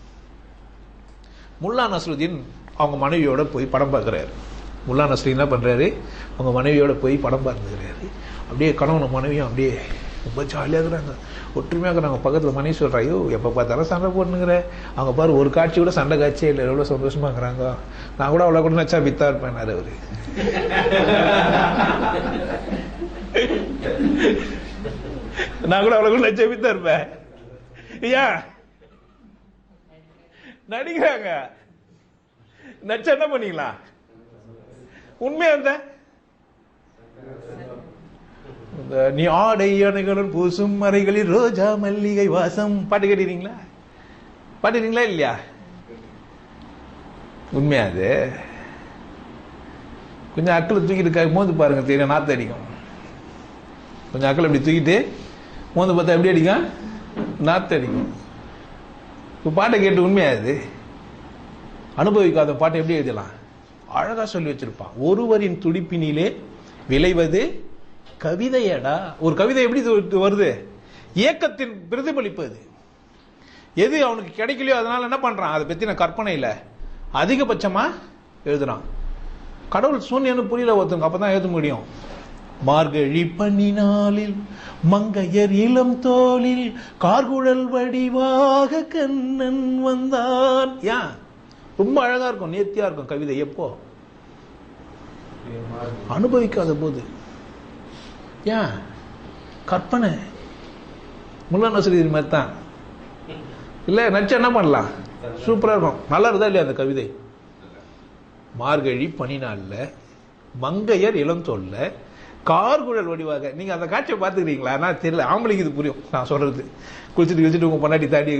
முல்லா நஸ்ருதீன் அவங்க மனைவியோட போய் படம் பார்க்கிறாரு. முல்லா நஸ்ருதீன் என்ன பண்றாரு? அவங்க மனைவியோட போய் படம் பார்த்துக்கிறாரு. அப்படியே கணவன் மனைவியும் அப்படியே ரொம்ப ஜாலியாக இருக்கிறாங்க, ஒற்றுமையாக இருக்கிறாங்க. பக்கத்தில் மனைவி சொல்கிறா, ஐயோ எப்போ பார்த்தாலும் சண்டை போட்டுங்கிற, அவங்க பாரு ஒரு காட்சி கூட சண்டை காட்சியே இல்லை, எவ்வளோ சந்தோஷமா இருக்கிறாங்க. நான் கூட அவ்வளோ கூட நினச்சா வித்தா இருப்பேன் அவரு. நான் கூட அவ்வளோ கூட நினச்சா வித்தா இருப்பேன். ஏன் நடிக்கிறாங்க? நச்ச என்ன பண்ணிக்கலாம்? உண்மையா இருந்த நீ ஆடை அணைகளும் பூசும் மறைகளில் ரோஜா மல்லிகை வாசம் பாட்டு கேட்டீங்களா? பாட்டுறீங்களா இல்லையா? உண்மையா? அது கொஞ்சம் அக்களை தூக்கிட்டு மோந்து பாருங்க, தெரியும் நாத்து அடிக்கும். கொஞ்சம் அக்களை இப்படி தூக்கிட்டு மோந்து பார்த்தா எப்படி அடிக்கும்? நாத்து அடிக்கும். இப்போ பாட்டை கேட்டு உண்மையாது? அனுபவிக்காத பாட்டை எப்படி எழுதலாம்? அழகா சொல்லி வச்சிருப்பான். ஒருவரின் துடிப்பினிலே விளைவது கவிதையடா. ஒரு கவிதை எப்படி வருது? ஏக்கத்தின் பிரதிபலிப்பு. அது எது அவனுக்கு கிடைக்கலையோ அதனால என்ன பண்றான்? அதை பத்தின கற்பனையில அதிகபட்சமா எழுதுறான். கடவுள் சூன்யன்னு புரியல ஒருத்தங்க, அப்பதான் எழுத முடியும். மார்கழி பனினாலில் மங்கையர் இளம் தோளில் கார்குழல் வடிவாக கண்ணன் வந்தான். ஏன்? ரொம்ப அழகா இருக்கும், நேர்த்தியா இருக்கும் கவிதை. எப்போ? அனுபவிக்காத போது. ஏன்? கற்பனை. முல்லா நஸ்ருதீன் மாதிரி தான் இல்ல, நடிச்சா என்ன பண்ணலாம்? சூப்பரா இருக்கும். நல்லா இருந்தா இல்லையா அந்த கவிதை? மார்கழி பனிநாள்ல மங்கையர் இளம் தோல்ல கார்குழல் வடிவாக. நீங்க அந்த காட்சியை பார்த்துக்கிறீங்களா? நான் தெரியல, ஆம்பளைக்கு இது புரியும் நான் சொல்றது. குளிச்சுட்டு உங்க பொண்டாட்டி தாடி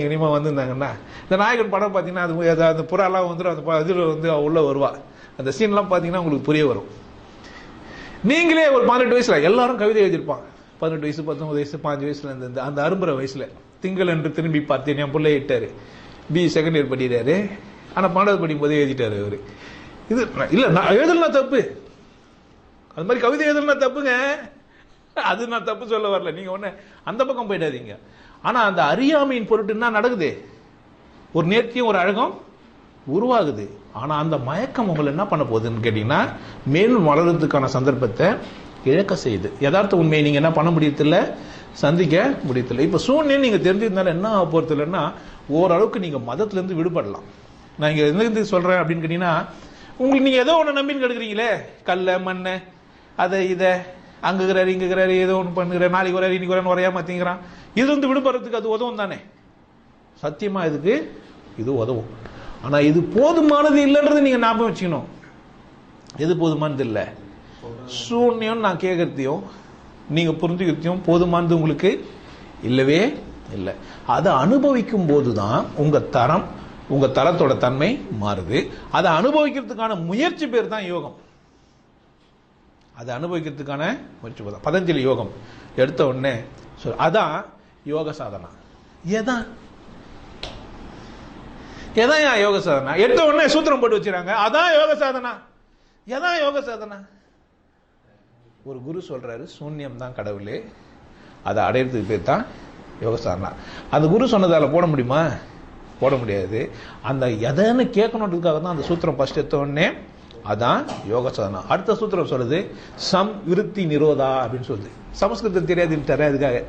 இனிமா வந்திருந்தாங்கன்னா, இந்த நாயகன் படம் பார்த்தீங்கன்னா அது அந்த புறாலாம் வந்துடும், அந்த இதில் வந்து உள்ள வருவா. அந்த சீன்லாம் பார்த்தீங்கன்னா உங்களுக்கு புரிய வரும். நீங்களே ஒரு 18 வயசுல எல்லாரும் கவிதை எழுதியிருப்பாங்க. 18 வயசு 19 வயசு 5 வயசுல இருந்து அந்த அரும்புற வயசுல திங்கள் என்று திரும்பி பார்த்தேன் என் பிள்ளை இட்டாரு. பி செகண்ட் இயர் படிக்கிறாரு. ஆனா 12வது படிக்கும் போதே எழுதிட்டாரு அவரு. இது இல்ல, நான் எழுதலாம் தப்பு, அது மாதிரி கவிதை எழுதலாம் தப்புங்க. அது நான் தப்பு சொல்ல வரல, நீங்க ஒண்ணு அந்த பக்கம் போயிடாதீங்க. ஆனா அந்த அறியாமையின் பொருட்டு என்ன நடக்குது? ஒரு நேர்த்தியும் ஒரு அழகும் உருவாகுது. ஆனா அந்த மயக்கம் உங்களை என்ன பண்ண போகுதுன்னு கேட்டீங்கன்னா, மேலும் வளர்றதுக்கான சந்தர்ப்பத்தை இழக்க செய்யுது. யதார்த்த உண்மையை நீங்க என்ன பண்ண முடியதில்ல, சந்திக்க முடியதில்லை. இப்ப சூழ்நிலை நீங்க தெரிஞ்சிருந்தாலும் என்ன ஆக போறது இல்லைன்னா, ஓரளவுக்கு நீங்க மதத்துல இருந்து விடுபடலாம். நான் இங்க எந்த சொல்றேன் அப்படின்னு கேட்டீங்கன்னா, உங்களுக்கு நீங்க ஏதோ ஒண்ணு நம்பின்னு கெடுக்குறீங்களே, கல்ல மண்ணை அதை இதை அங்குகிறாரு இங்குகிறாரு, ஏதோ ஒன்று பண்ணுகிற, நாளைக்கு வராரு இன்னைக்கு வர வரையா மாத்தீங்கிறான். இது வந்து விடுபடுறதுக்கு அது உதவும் தானே? சத்தியமா இதுக்கு இது உதவும். ஆனா இது போதுமானது இல்லைன்றது நீங்க ஞாபகம் வச்சுக்கணும். எது போதுமானது இல்லை? சூன்யம் நான் கேட்கறதையும் நீங்க புரிஞ்சுக்கிறதையும் போதுமானது உங்களுக்கு இல்லவே இல்லை. அதை அனுபவிக்கும் போதுதான் உங்க தரம், உங்க தரத்தோட தன்மை மாறுது. அதை அனுபவிக்கிறதுக்கான முயற்சி பேர் தான் யோகம். அதை அனுபவிக்கிறதுக்கான முயற்சி தான் பதஞ்சலி யோகம். எடுத்த உடனே அதான் யோக சாதனா. எதான் யோக சாதனா? எடுத்த உடனே சூத்திரம் போட்டு வச்சுறாங்க, அதான் யோக சாதனா. எதான் யோக சாதனா? ஒரு குரு சொல்றாரு, சூன்யம் தான் கடவுளே, அதை அடையிறதுக்கு பேர் தான் யோக சாதனா. அந்த குரு சொன்னதால போட முடியுமா? போட முடியாது. அந்த எதன்னு கேட்கணுன்றதுக்காக தான் அந்த சூத்திரம் ஃபர்ஸ்ட் எடுத்த உடனே அதான் யோக சாதனா. அடுத்த சூத்திரம் சொல்லுது சம் விருத்தி நிரோதா அப்படின்னு சொல்லுது. சமஸ்கிருதம் தெரியாது, அதுக்காக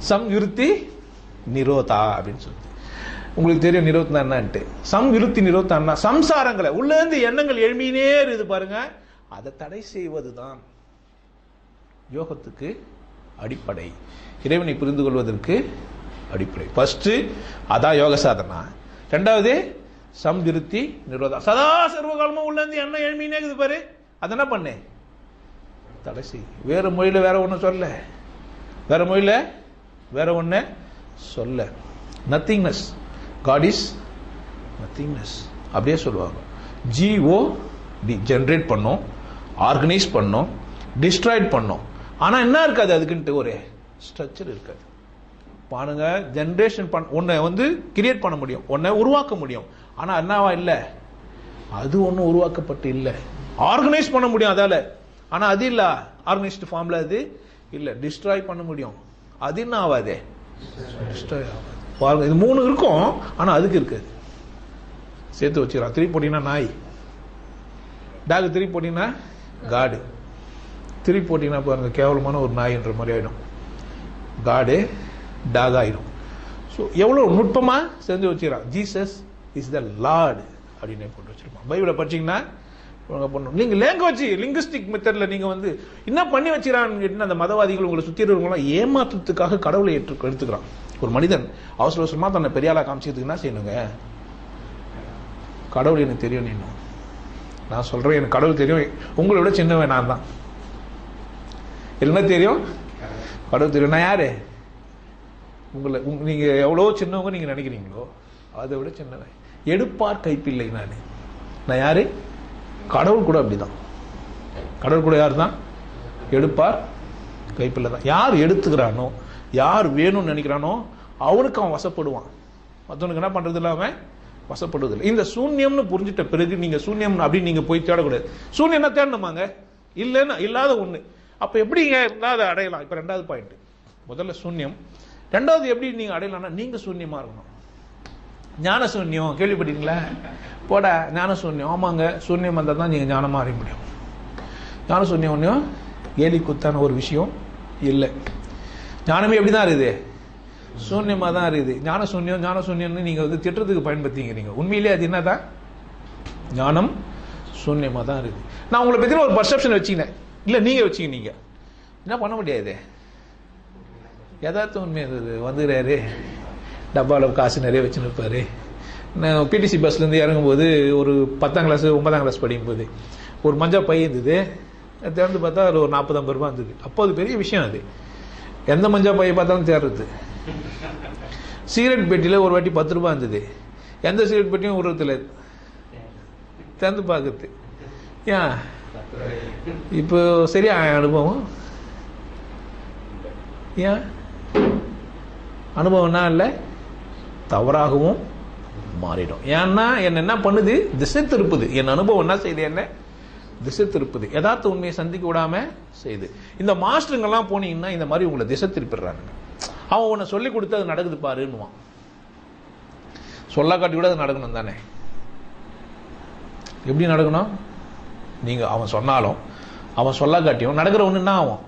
சம் விருத்தி நிரோதா அப்படின்னு சொல்லுது. உங்களுக்கு தெரியும் நிரோத்னா என்னன்ட்டு. சம் விருத்தி நிரோத்னா சம்சாரங்களை உள்ள இருந்து எண்ணங்கள் எழுமினே இருக்குது பாருங்க, அதை தடை செய்வதுதான் யோகத்துக்கு அடிப்படை, இறைவனை புரிந்து கொள்வதற்கு அடிப்படை. ஃபர்ஸ்ட் அதான் யோக சாதனா. ரெண்டாவது சம்விருத்தி நிரோதா. சதா சர்வகாலமும் உள்ள இருந்து எண்ணம் எழுமினே இருக்குது பாரு, அதை என்ன பண்ணு? தடை செய். வேற மொழியில வேற ஒண்ணு சொல்ல, வேற மொழியில வேற ஒண்ணு சொல்ல. நத்திங்னஸ், காட் இஸ் நத்திங்னஸ் அப்படியே சொல்லுவாங்க. GOD ஜெனரேட் பண்ணும், ஆர்கனைஸ் பண்ணும், டிஸ்ட்ராய்ட் பண்ணும். ஆனா என்ன இருக்காது அதுக்குன்ட்டு ஒரு ஸ்ட்ரக்சர் இருக்காது. பாருங்க, ஜென்ரேஷன் உன்னை வந்து கிரியேட் பண்ண முடியும், உன்னை உருவாக்க முடியும். ஆனா என்னவா இல்லை, அது ஒன்றும் உருவாக்கப்பட்டு இல்லை. ஆர்கனைஸ் பண்ண முடியும் அதால, ஆனா அது இல்ல ஆர்கனைஸ்டு ஃபார்ம்ல அது இல்ல. டிஸ்ட்ராய் பண்ண முடியும், அது என்ன ஆகாதே, டிஸ்ட்ராய் ஆகாது. பாருங்க, இது 3 இருக்கும், ஆனா அதுக்கு இருக்காது. சேர்த்து வச்சுக்கிறான். திருப்பி போட்டீங்கன்னா நாய், டாக். திருப்பி போட்டீங்கன்னா காடு. திருப்பி போட்டீங்கன்னா பாருங்க கேவலமான ஒரு நாய்ன்ற மாதிரி ஆயிடும். காடு டாக் ஆயிடும். ஸோ எவ்வளோ நுட்பமா செஞ்சு வச்சுக்கிறான். ஜீசஸ் இஸ் த லார்ட் அப்படின்னு போட்டு வச்சிருப்பான். பைபிளை படிச்சீங்கன்னா நீங்க லேங்குவேஜ் லிங்குஸ்டிக் மெத்தட்ல நீங்க வந்து என்ன பண்ணி வச்சுக்கிறான்னு அந்த மதவாதிகள் உங்களை சுத்தி இருக்கிறவங்களாம் ஏமாற்றத்துக்காக கடவுளை எடுத்துக்கிறான். ஒரு மனிதன் அவசர அவசரமா தன்னை பெரியாளா காமிச்சதுக்கு என்ன செய்யணுங்க, கடவுள் எனக்கு தெரியும். நீனும் நான் சொல்றேன், எனக்கு கடவுள் தெரியும். உங்களை விட சின்னவன் நான் தான். என்ன தெரியும், கடவுள் தெரியும். நான் யாரு, உங்களை நீங்க எவ்வளோ சின்னவங்க நீங்க நினைக்கிறீங்களோ அதை விட சின்னவன். எடுப்பார் கைப்பில்லை. நான் யாரு, கடவுள் கூட அப்படிதான். கடவுள் கூட யார் தான், எடுப்பார் கைப்பில்லை தான். யார் எடுத்துக்கிறானோ, யார் வேணும்னு நினைக்கிறானோ அவனுக்கு அவன் வசப்படுவான். மற்றவனுக்கு என்ன பண்றது இல்லாம வசப்படுவது இல்லை. இந்த சூன்யம்னு புரிஞ்சிட்ட பிறகு நீங்க சூன்யம் அப்படின்னு நீங்க போய் தேடக்கூடாது. சூன்யம் தேடணுமாங்க, இல்லைன்னா இல்லாத ஒண்ணு. அப்ப எப்படிங்க இருந்தா அதை அடையலாம்? இப்ப 2வது பாயிண்ட். முதல்ல சூன்யம், 2வது எப்படி நீங்க அடையலாம்னா நீங்க சூன்யமா இருக்கணும். ஞான சூன்யம் கேள்விப்பட்டீங்களா? போட ஞான சூன்யம். ஆமாங்க, சூன்யம் வந்தால் தான் நீங்க ஞானமா அறிய முடியும். ஞான சூன்யம் ஒன்றும் கேலி குத்தான ஒரு விஷயம் இல்லை. ஞானமே எப்படிதான் இருக்குது, சூன்யமா தான் இருக்குது. ஞான சூன்யம்னு நீங்க வந்து திட்டத்துக்கு பயன்படுத்திங்க. நீங்க உண்மையிலேயே அது என்னதான், ஞானம் சூன்யமா தான் இருக்குது. நான் உங்களை பத்தி ஒரு பர்செப்ஷன் வச்சுக்கினேன், இல்ல நீங்க வச்சுக்க, நீங்க என்ன பண்ண முடியாது. யதார்த்த உண்மை வந்துடுறாரு, டப்பாவில் காசு நிறைய வச்சுன்னு இருப்பாரு. நான் பிடிசி பஸ்லேருந்து இறங்கும்போது ஒரு 10ஆம் கிளாஸ் 9ஆம் கிளாஸ் படிக்கும்போது ஒரு மஞ்சள் பை இருந்தது. திறந்து பார்த்தா அது ஒரு 40-50 ரூபா இருந்தது. அப்போ அது பெரிய விஷயம். அது எந்த மஞ்சள் பையை பார்த்தாலும் தேடுறது. சிகரெட் பெட்டியில் ஒரு வாட்டி 10 ரூபா இருந்தது. எந்த சிகரெட் பெட்டியும் விடுறதில்ல, திறந்து பார்க்கறது. ஏன் இப்போ சரியா அனுபவம்? ஏன் அனுபவம்னா இல்லை, தவறாகவும் மாறிடும். ஏன்னா என்ன பண்ணுது, திசை திருப்புது. என் அனுபவம் என்ன செய்யுது, என்ன திசை திருப்புது. யதார்த்த உண்மையை சந்திக்க விடாம செய்யுது. இந்த மாஸ்டருங்கெல்லாம் போனீங்கன்னா இந்த மாதிரி உங்களை திசை திருப்பிடுறாங்க. அவன் உன்னை சொல்லி கொடுத்து அது நடக்குது பாருன்னுவான். சொல்ல காட்டி கூட அது நடக்கணும் தானே. எப்படி நடக்கணும், நீங்க அவன் சொன்னாலும் அவன் சொல்ல காட்டியும் நடக்கிற ஒண்ணுன்னா ஆகும்,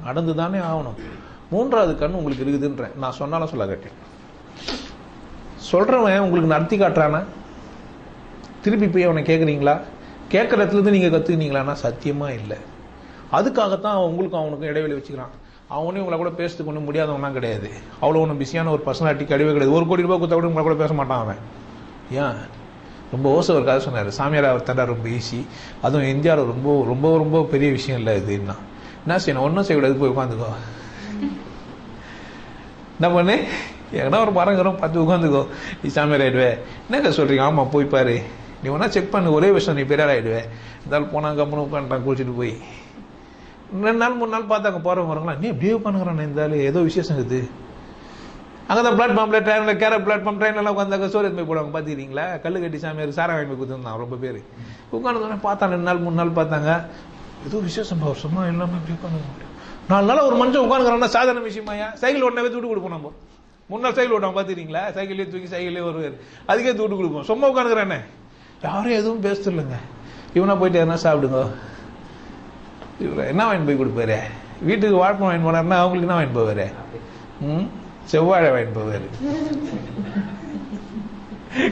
நடந்து தானே ஆகணும். 3வது கண் உங்களுக்கு இருக்குதுன்ற. நான் சொன்னாலும் சொல்ல காட்டேன். சொல்றவன் உங்களுக்கு நடத்தி காட்டுறானா, திருப்பி போய் அவனை கேட்குறீங்களா? கேட்குற இடத்துல இருந்து நீங்க கத்துக்கினீங்களான்னா சத்தியமா இல்லை. அதுக்காகத்தான் உங்களுக்கும் அவனுக்கும் இடைவெளி வச்சுக்கிறான். அவனையும் உங்களை கூட பேசுறதுக்கு ஒன்றும் முடியாதவனா கிடையாது. அவ்வளோ ஒன்றும் பிஸியான ஒரு பர்சனாலிட்டி கிடையவே கிடையாது. 1 கோடி ரூபாய் கொடுத்தா கூட உங்களை கூட பேச மாட்டான் அவன். ஏன், ரொம்ப ஓசை ஒரு கதை சொன்னார். சாமியார் அவர் தண்டா ரொம்ப ஈஸி, அதுவும் இந்தியாவில் ரொம்ப ரொம்ப ரொம்ப பெரிய விஷயம் இல்லை இதுன்னா. என்ன செய்யணும், ஒன்றும் செய்யக்கூடாது, போய் உட்காந்துக்கோ. என்ன பண்ணு, எங்கன்னா ஒரு மரங்கிறோம் பார்த்து உட்காந்துக்கோ, நீ சாமியார் ஆயிடுவே. என்னக்கா சொல்றீங்க? ஆமா போய் பாரு, நீ வேணா செக் பண்ணு, ஒரே விஷயம் நீ பெரியார் ஆயிடுவே. இருந்தாலும் போனா கம்மனு உட்காந்துட்டான் குளிச்சுட்டு போய். 2 நாள் 3 நாள் பார்த்தாங்க போறவங்க வரங்களா, நீ அப்படியே உட்காந்துக்கிறான், இருந்தாலும் ஏதோ விசேஷம் இருக்குது. அங்கதான் பிளாட்ஃபார்ம்ல ட்ரெயின்ல கேரட் பிளாட்ஃபார்ம் ட்ரெயின்லாம் உட்காந்தாக்க சோறு போய் போடுவாங்க பாத்துக்கிறீங்களா? கல்லு கட்டி சாமியார் சாரா வாங்கி போய் கொடுத்துருந்தான் ரொம்ப பேர். உட்காந்து பார்த்தாங்க 2 நாள் 3 நாள் பார்த்தாங்க, ஏதோ விசேஷம் வருஷமா எல்லாமே இப்படி உட்காந்து. 4 நாள் ஒரு மனுஷன் உட்காந்துக்கிறான்னா சாதாரண விஷயமாயா? சைக்கிள் ஓட்டினாவே தூட்டு கொடுப்போம். நம்ம 3 நாள் சைக்கிள் ஓட்டாம பாத்துக்கிறீங்களா? சைக்கிள்லேயே தூக்கி சைக்கிள்லேயே வருவார், அதுக்கே தூட்டு கொடுப்போம். சும்மா உட்காந்துக்கிறானே, யாரும் எதுவும் பேசுறது இல்லைங்க. இவனா போயிட்டு எதனா சாப்பிடுங்க, இவர் என்ன வாங்கி போய் கொடுப்பாரு? வீட்டுக்கு வாழைப்பழம் வாங்கி போனாருன்னா அவங்களுக்கு என்ன வாங்கி போவாரு? செவ்வாழை வாங்கி போவாரு,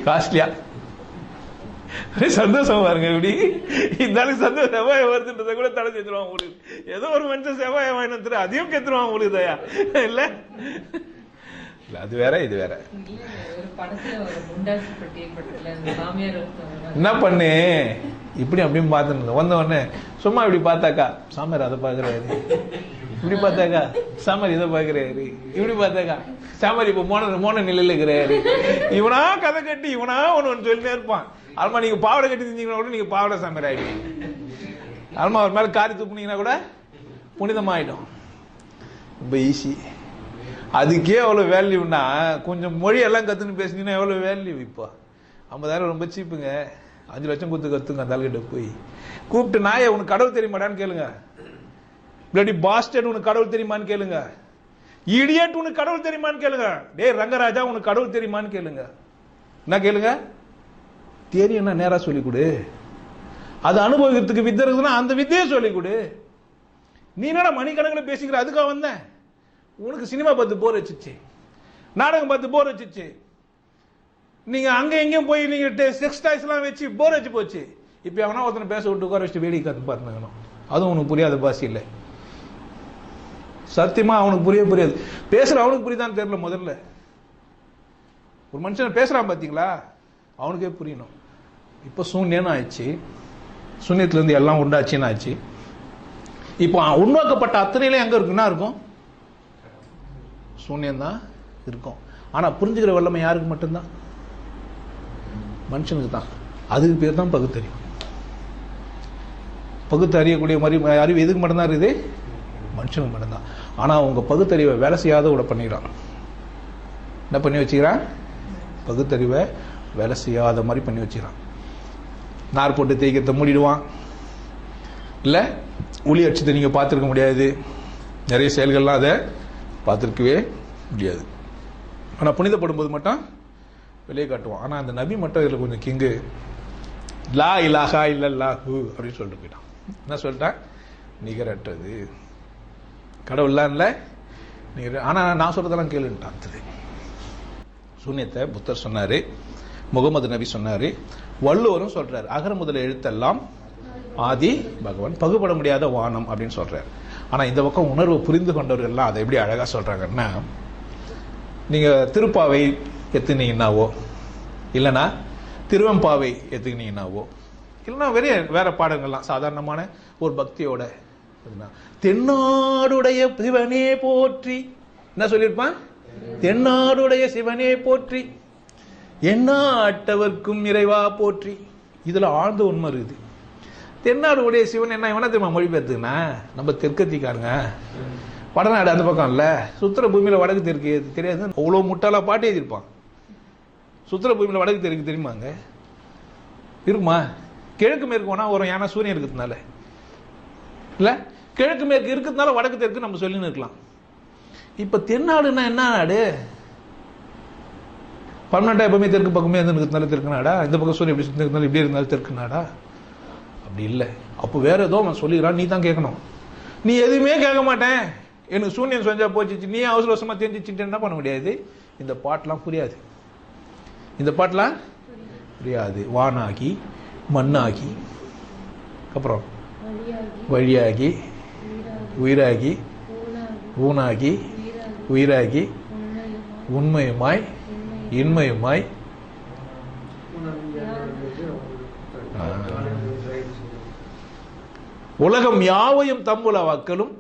காஸ்ட்லியா. சந்தோஷம் பாருங்க. இப்படி இருந்தாலும் சந்தோஷம். செவ்வாயை வருதுன்றத கூட தடை செஞ்சிருவான் உங்களுக்கு. ஏதோ ஒரு மனுஷன் செவ்வாயை வாங்கி வந்து அதையும் கெத்துருவான் உங்களுக்கு தயா இல்ல. அது வேற இது வேற. என்ன பண்ணு இப்படி அப்படின்னு பார்த்துட்டு வந்த உடனே சும்மா இப்படி பார்த்தாக்கா சாமியார் அதை பாக்குறாரு, இப்படி பார்த்தாக்கா சாமியார் இதை பாக்குறாரு, இப்படி பார்த்தாக்கா சாமியார் இப்ப மோன நிலையில இருக்கிறாரு. இவனா கதை கட்டி இவனா ஒண்ணு சொல்லிட்டே இருப்பான். அல்மா நீங்க பாவடை கட்டி செஞ்சீங்கன்னா கூட நீங்க பாவடை சாமியார் ஆயிடுவீங்க. அல்மா ஒரு மேல காரி துப்புனீங்கன்னா கூட புனிதமாயிடும். ரொம்ப ஈஸி. அதுக்கே எவ்வளோ வேல்யூன்னா கொஞ்சம் மொழியெல்லாம் கற்றுன்னு பேசுனீங்கன்னா எவ்வளோ வேல்யூ. இப்போ 50,000 ரொம்ப சீப்புங்க. 5 லட்சம் கொடுத்து கற்றுங்க அந்த ஆளுகிட்ட போய் கூப்பிட்டு, நாயை உனக்கு கடவுள் தெரியுமாடான்னு கேளுங்க. இல்லாட்டி பாஸ்டர்ட் உனக்கு கடவுள் தெரியுமான்னு கேளுங்க. இடியட் உனக்கு கடவுள் தெரியுமான்னு கேளுங்க. டே ரங்கராஜா உனக்கு கடவுள் தெரியுமான்னு கேளுங்க. என்ன கேளுங்க? தெரியும்னா நேரா சொல்லிக் கொடு. அது அனுபவிக்கிறதுக்கு வித்தை இருக்குதுன்னா அந்த வித்தையே சொல்லிக் கொடு. நீ என்னடா மணிக்கணக்கில் பேசிக்கிற? அதுக்காக வந்தேன். உனக்கு சினிமா பார்த்து போர் வச்சிச்சு, நாடகம் பார்த்து போர் வச்சிச்சு, நீங்க அங்க எங்கேயும் போய் நீங்க செக்ஸ் டாய்ஸ் எல்லாம் வச்சு போர் வச்சு போச்சு. இப்ப அவனா ஒருத்தனை பேச விட்டு உட்கார வச்சுட்டு வேடிக்கை காத்து பார்த்துக்கணும். அதுவும் உனக்கு புரியாத பாசி இல்லை. சத்தியமா அவனுக்கு புரியாது. பேசுற அவனுக்கு புரியுதான்னு தெரியல. முதல்ல ஒரு மனுஷன் பேசுறான் பாத்தீங்களா, அவனுக்கே புரியணும். இப்ப சூன்யன்னு ஆயிடுச்சு. சூன்யத்துல இருந்து எல்லாம் உண்டாச்சுன்னு ஆச்சு. இப்போ உருவாக்கப்பட்ட அத்தனையிலே எங்க இருக்குன்னா இருக்கும் சூன்யம் தான் இருக்கும். ஆனா புரிஞ்சுக்கிற வல்லமை யாருக்கு மட்டும்தான்? மனுஷனுக்கு தான். அதுக்கு பேர் தான் பகுத்தறிவு. பகுத்து அறியக்கூடிய மாதிரி அறிவு எதுக்கு மட்டும்தான் இருக்குது? மனுஷனுக்கு மட்டும்தான். ஆனா உங்க பகுத்தறிவை வேலை செய்யாத கூட பண்ணிக்கிறான். என்ன பண்ணி வச்சுக்கிறான்? பகுத்தறிவை வேலை செய்யாத மாதிரி பண்ணி வச்சுக்கிறான். நார் போட்டு தேய்க்கிறத மூடிடுவான். இல்ல ஒளி அடிச்சதை நீங்க பார்த்துருக்க முடியாது. நிறைய செயல்கள்லாம் அதை பார்த்துருக்கவே முடியாது. ஆனா புனிதப்படும் போது மட்டும் வெளியே காட்டுவான். ஆனா அந்த நபி மட்டும் இதுல கொஞ்சம் கிங்கு. லா இலாஹா இல்லல்லாஹு அப்படின்னு சொல்லிட்டு போயிட்டான். என்ன சொல்லிட்டான்? நிகரற்றது கடவுள்லாம் இல்லை நிகர. ஆனா நான் சொல்றதெல்லாம் கேளுன்ட்டான். சூன்யத்தை புத்தர் சொன்னாரு, முகமது நபி சொன்னாரு, வள்ளுவரும் சொல்றாரு. அகர முதல எழுத்தெல்லாம் ஆதி பகவான், பகுபட முடியாத வானம் அப்படின்னு சொல்றாரு. ஆனா இந்த பக்கம் உணர்வு புரிந்து கொண்டவர்கள்லாம் அதை எப்படி அழகா சொல்றாங்கன்னா, நீங்க திருப்பாவை எத்துனீங்கன்னாவோ, இல்லைன்னா திருவெம்பாவை எத்துக்கினீங்கன்னாவோ, இல்லைன்னா வேற பாடங்கள்லாம் சாதாரணமான ஒரு பக்தியோட தென்னாடுடைய சிவனே போற்றி, என்ன சொல்லியிருப்பான்? தென்னாடுடைய சிவனே போற்றி, எந்நாட்டவர்க்கும் இறைவா போற்றி. இதுல ஆழ்ந்த உண்மை இருக்குது. தென்னாடுடைய சிவன் என்ன இவனா தெரியுமா மொழிபெயர்த்துக்குன்னா? நம்ம தெற்கத்திக்காருங்க, வடநாடு அந்த பக்கம் இல்ல, சுத்திர பூமியில வடக்கு தெற்கு தெரியாது. அவ்வளவு முட்டாளா பாட்டு எழுதியிருப்பான். சுத்திர பூமியில வடக்கு தெற்கு தெரியுமாங்க? இருக்குமா? கிழக்கு மேற்கு வேணா வரும். ஏன்னா சூரியன் இருக்கிறதுனால இல்ல, கிழக்கு மேற்கு இருக்கிறதுனால வடக்கு தெற்கு நம்ம சொல்லின்னு இருக்கலாம். இப்ப தென்னாடுன்னா என்ன நாடு? பர்மனண்டா எப்பவுமே தெற்கு பக்கமே இருக்கிறதுனால தெற்கு நாடா? இந்த பக்கம் சூரியன் எப்படி இருக்கிறதுனால இப்படி இருந்தாலும் தெற்கு நாடா? அப்படி இல்லை. அப்போ வேற ஏதோ அவன் சொல்லிக்கிறான், நீ தான் கேட்கணும். நீ எதுவுமே கேட்க மாட்டேன், எனக்கு சூன்யம் செஞ்சா போச்சு, நீ அவசர அவசரமா தெரிஞ்சுச்சுட்டு என்ன பண்ண முடியாது. இந்த பாட்டெல்லாம் புரியாது. இந்த பாட்டெல்லாம் புரியாது. வானாகி மண்ணாகி, அப்புறம் வழியாகி உயிராகி ஊனாகி உயிராகி உண்மையுமாய் இன்மையுமாய் உலகம் யாவையும் தம்புல வாக்கலும்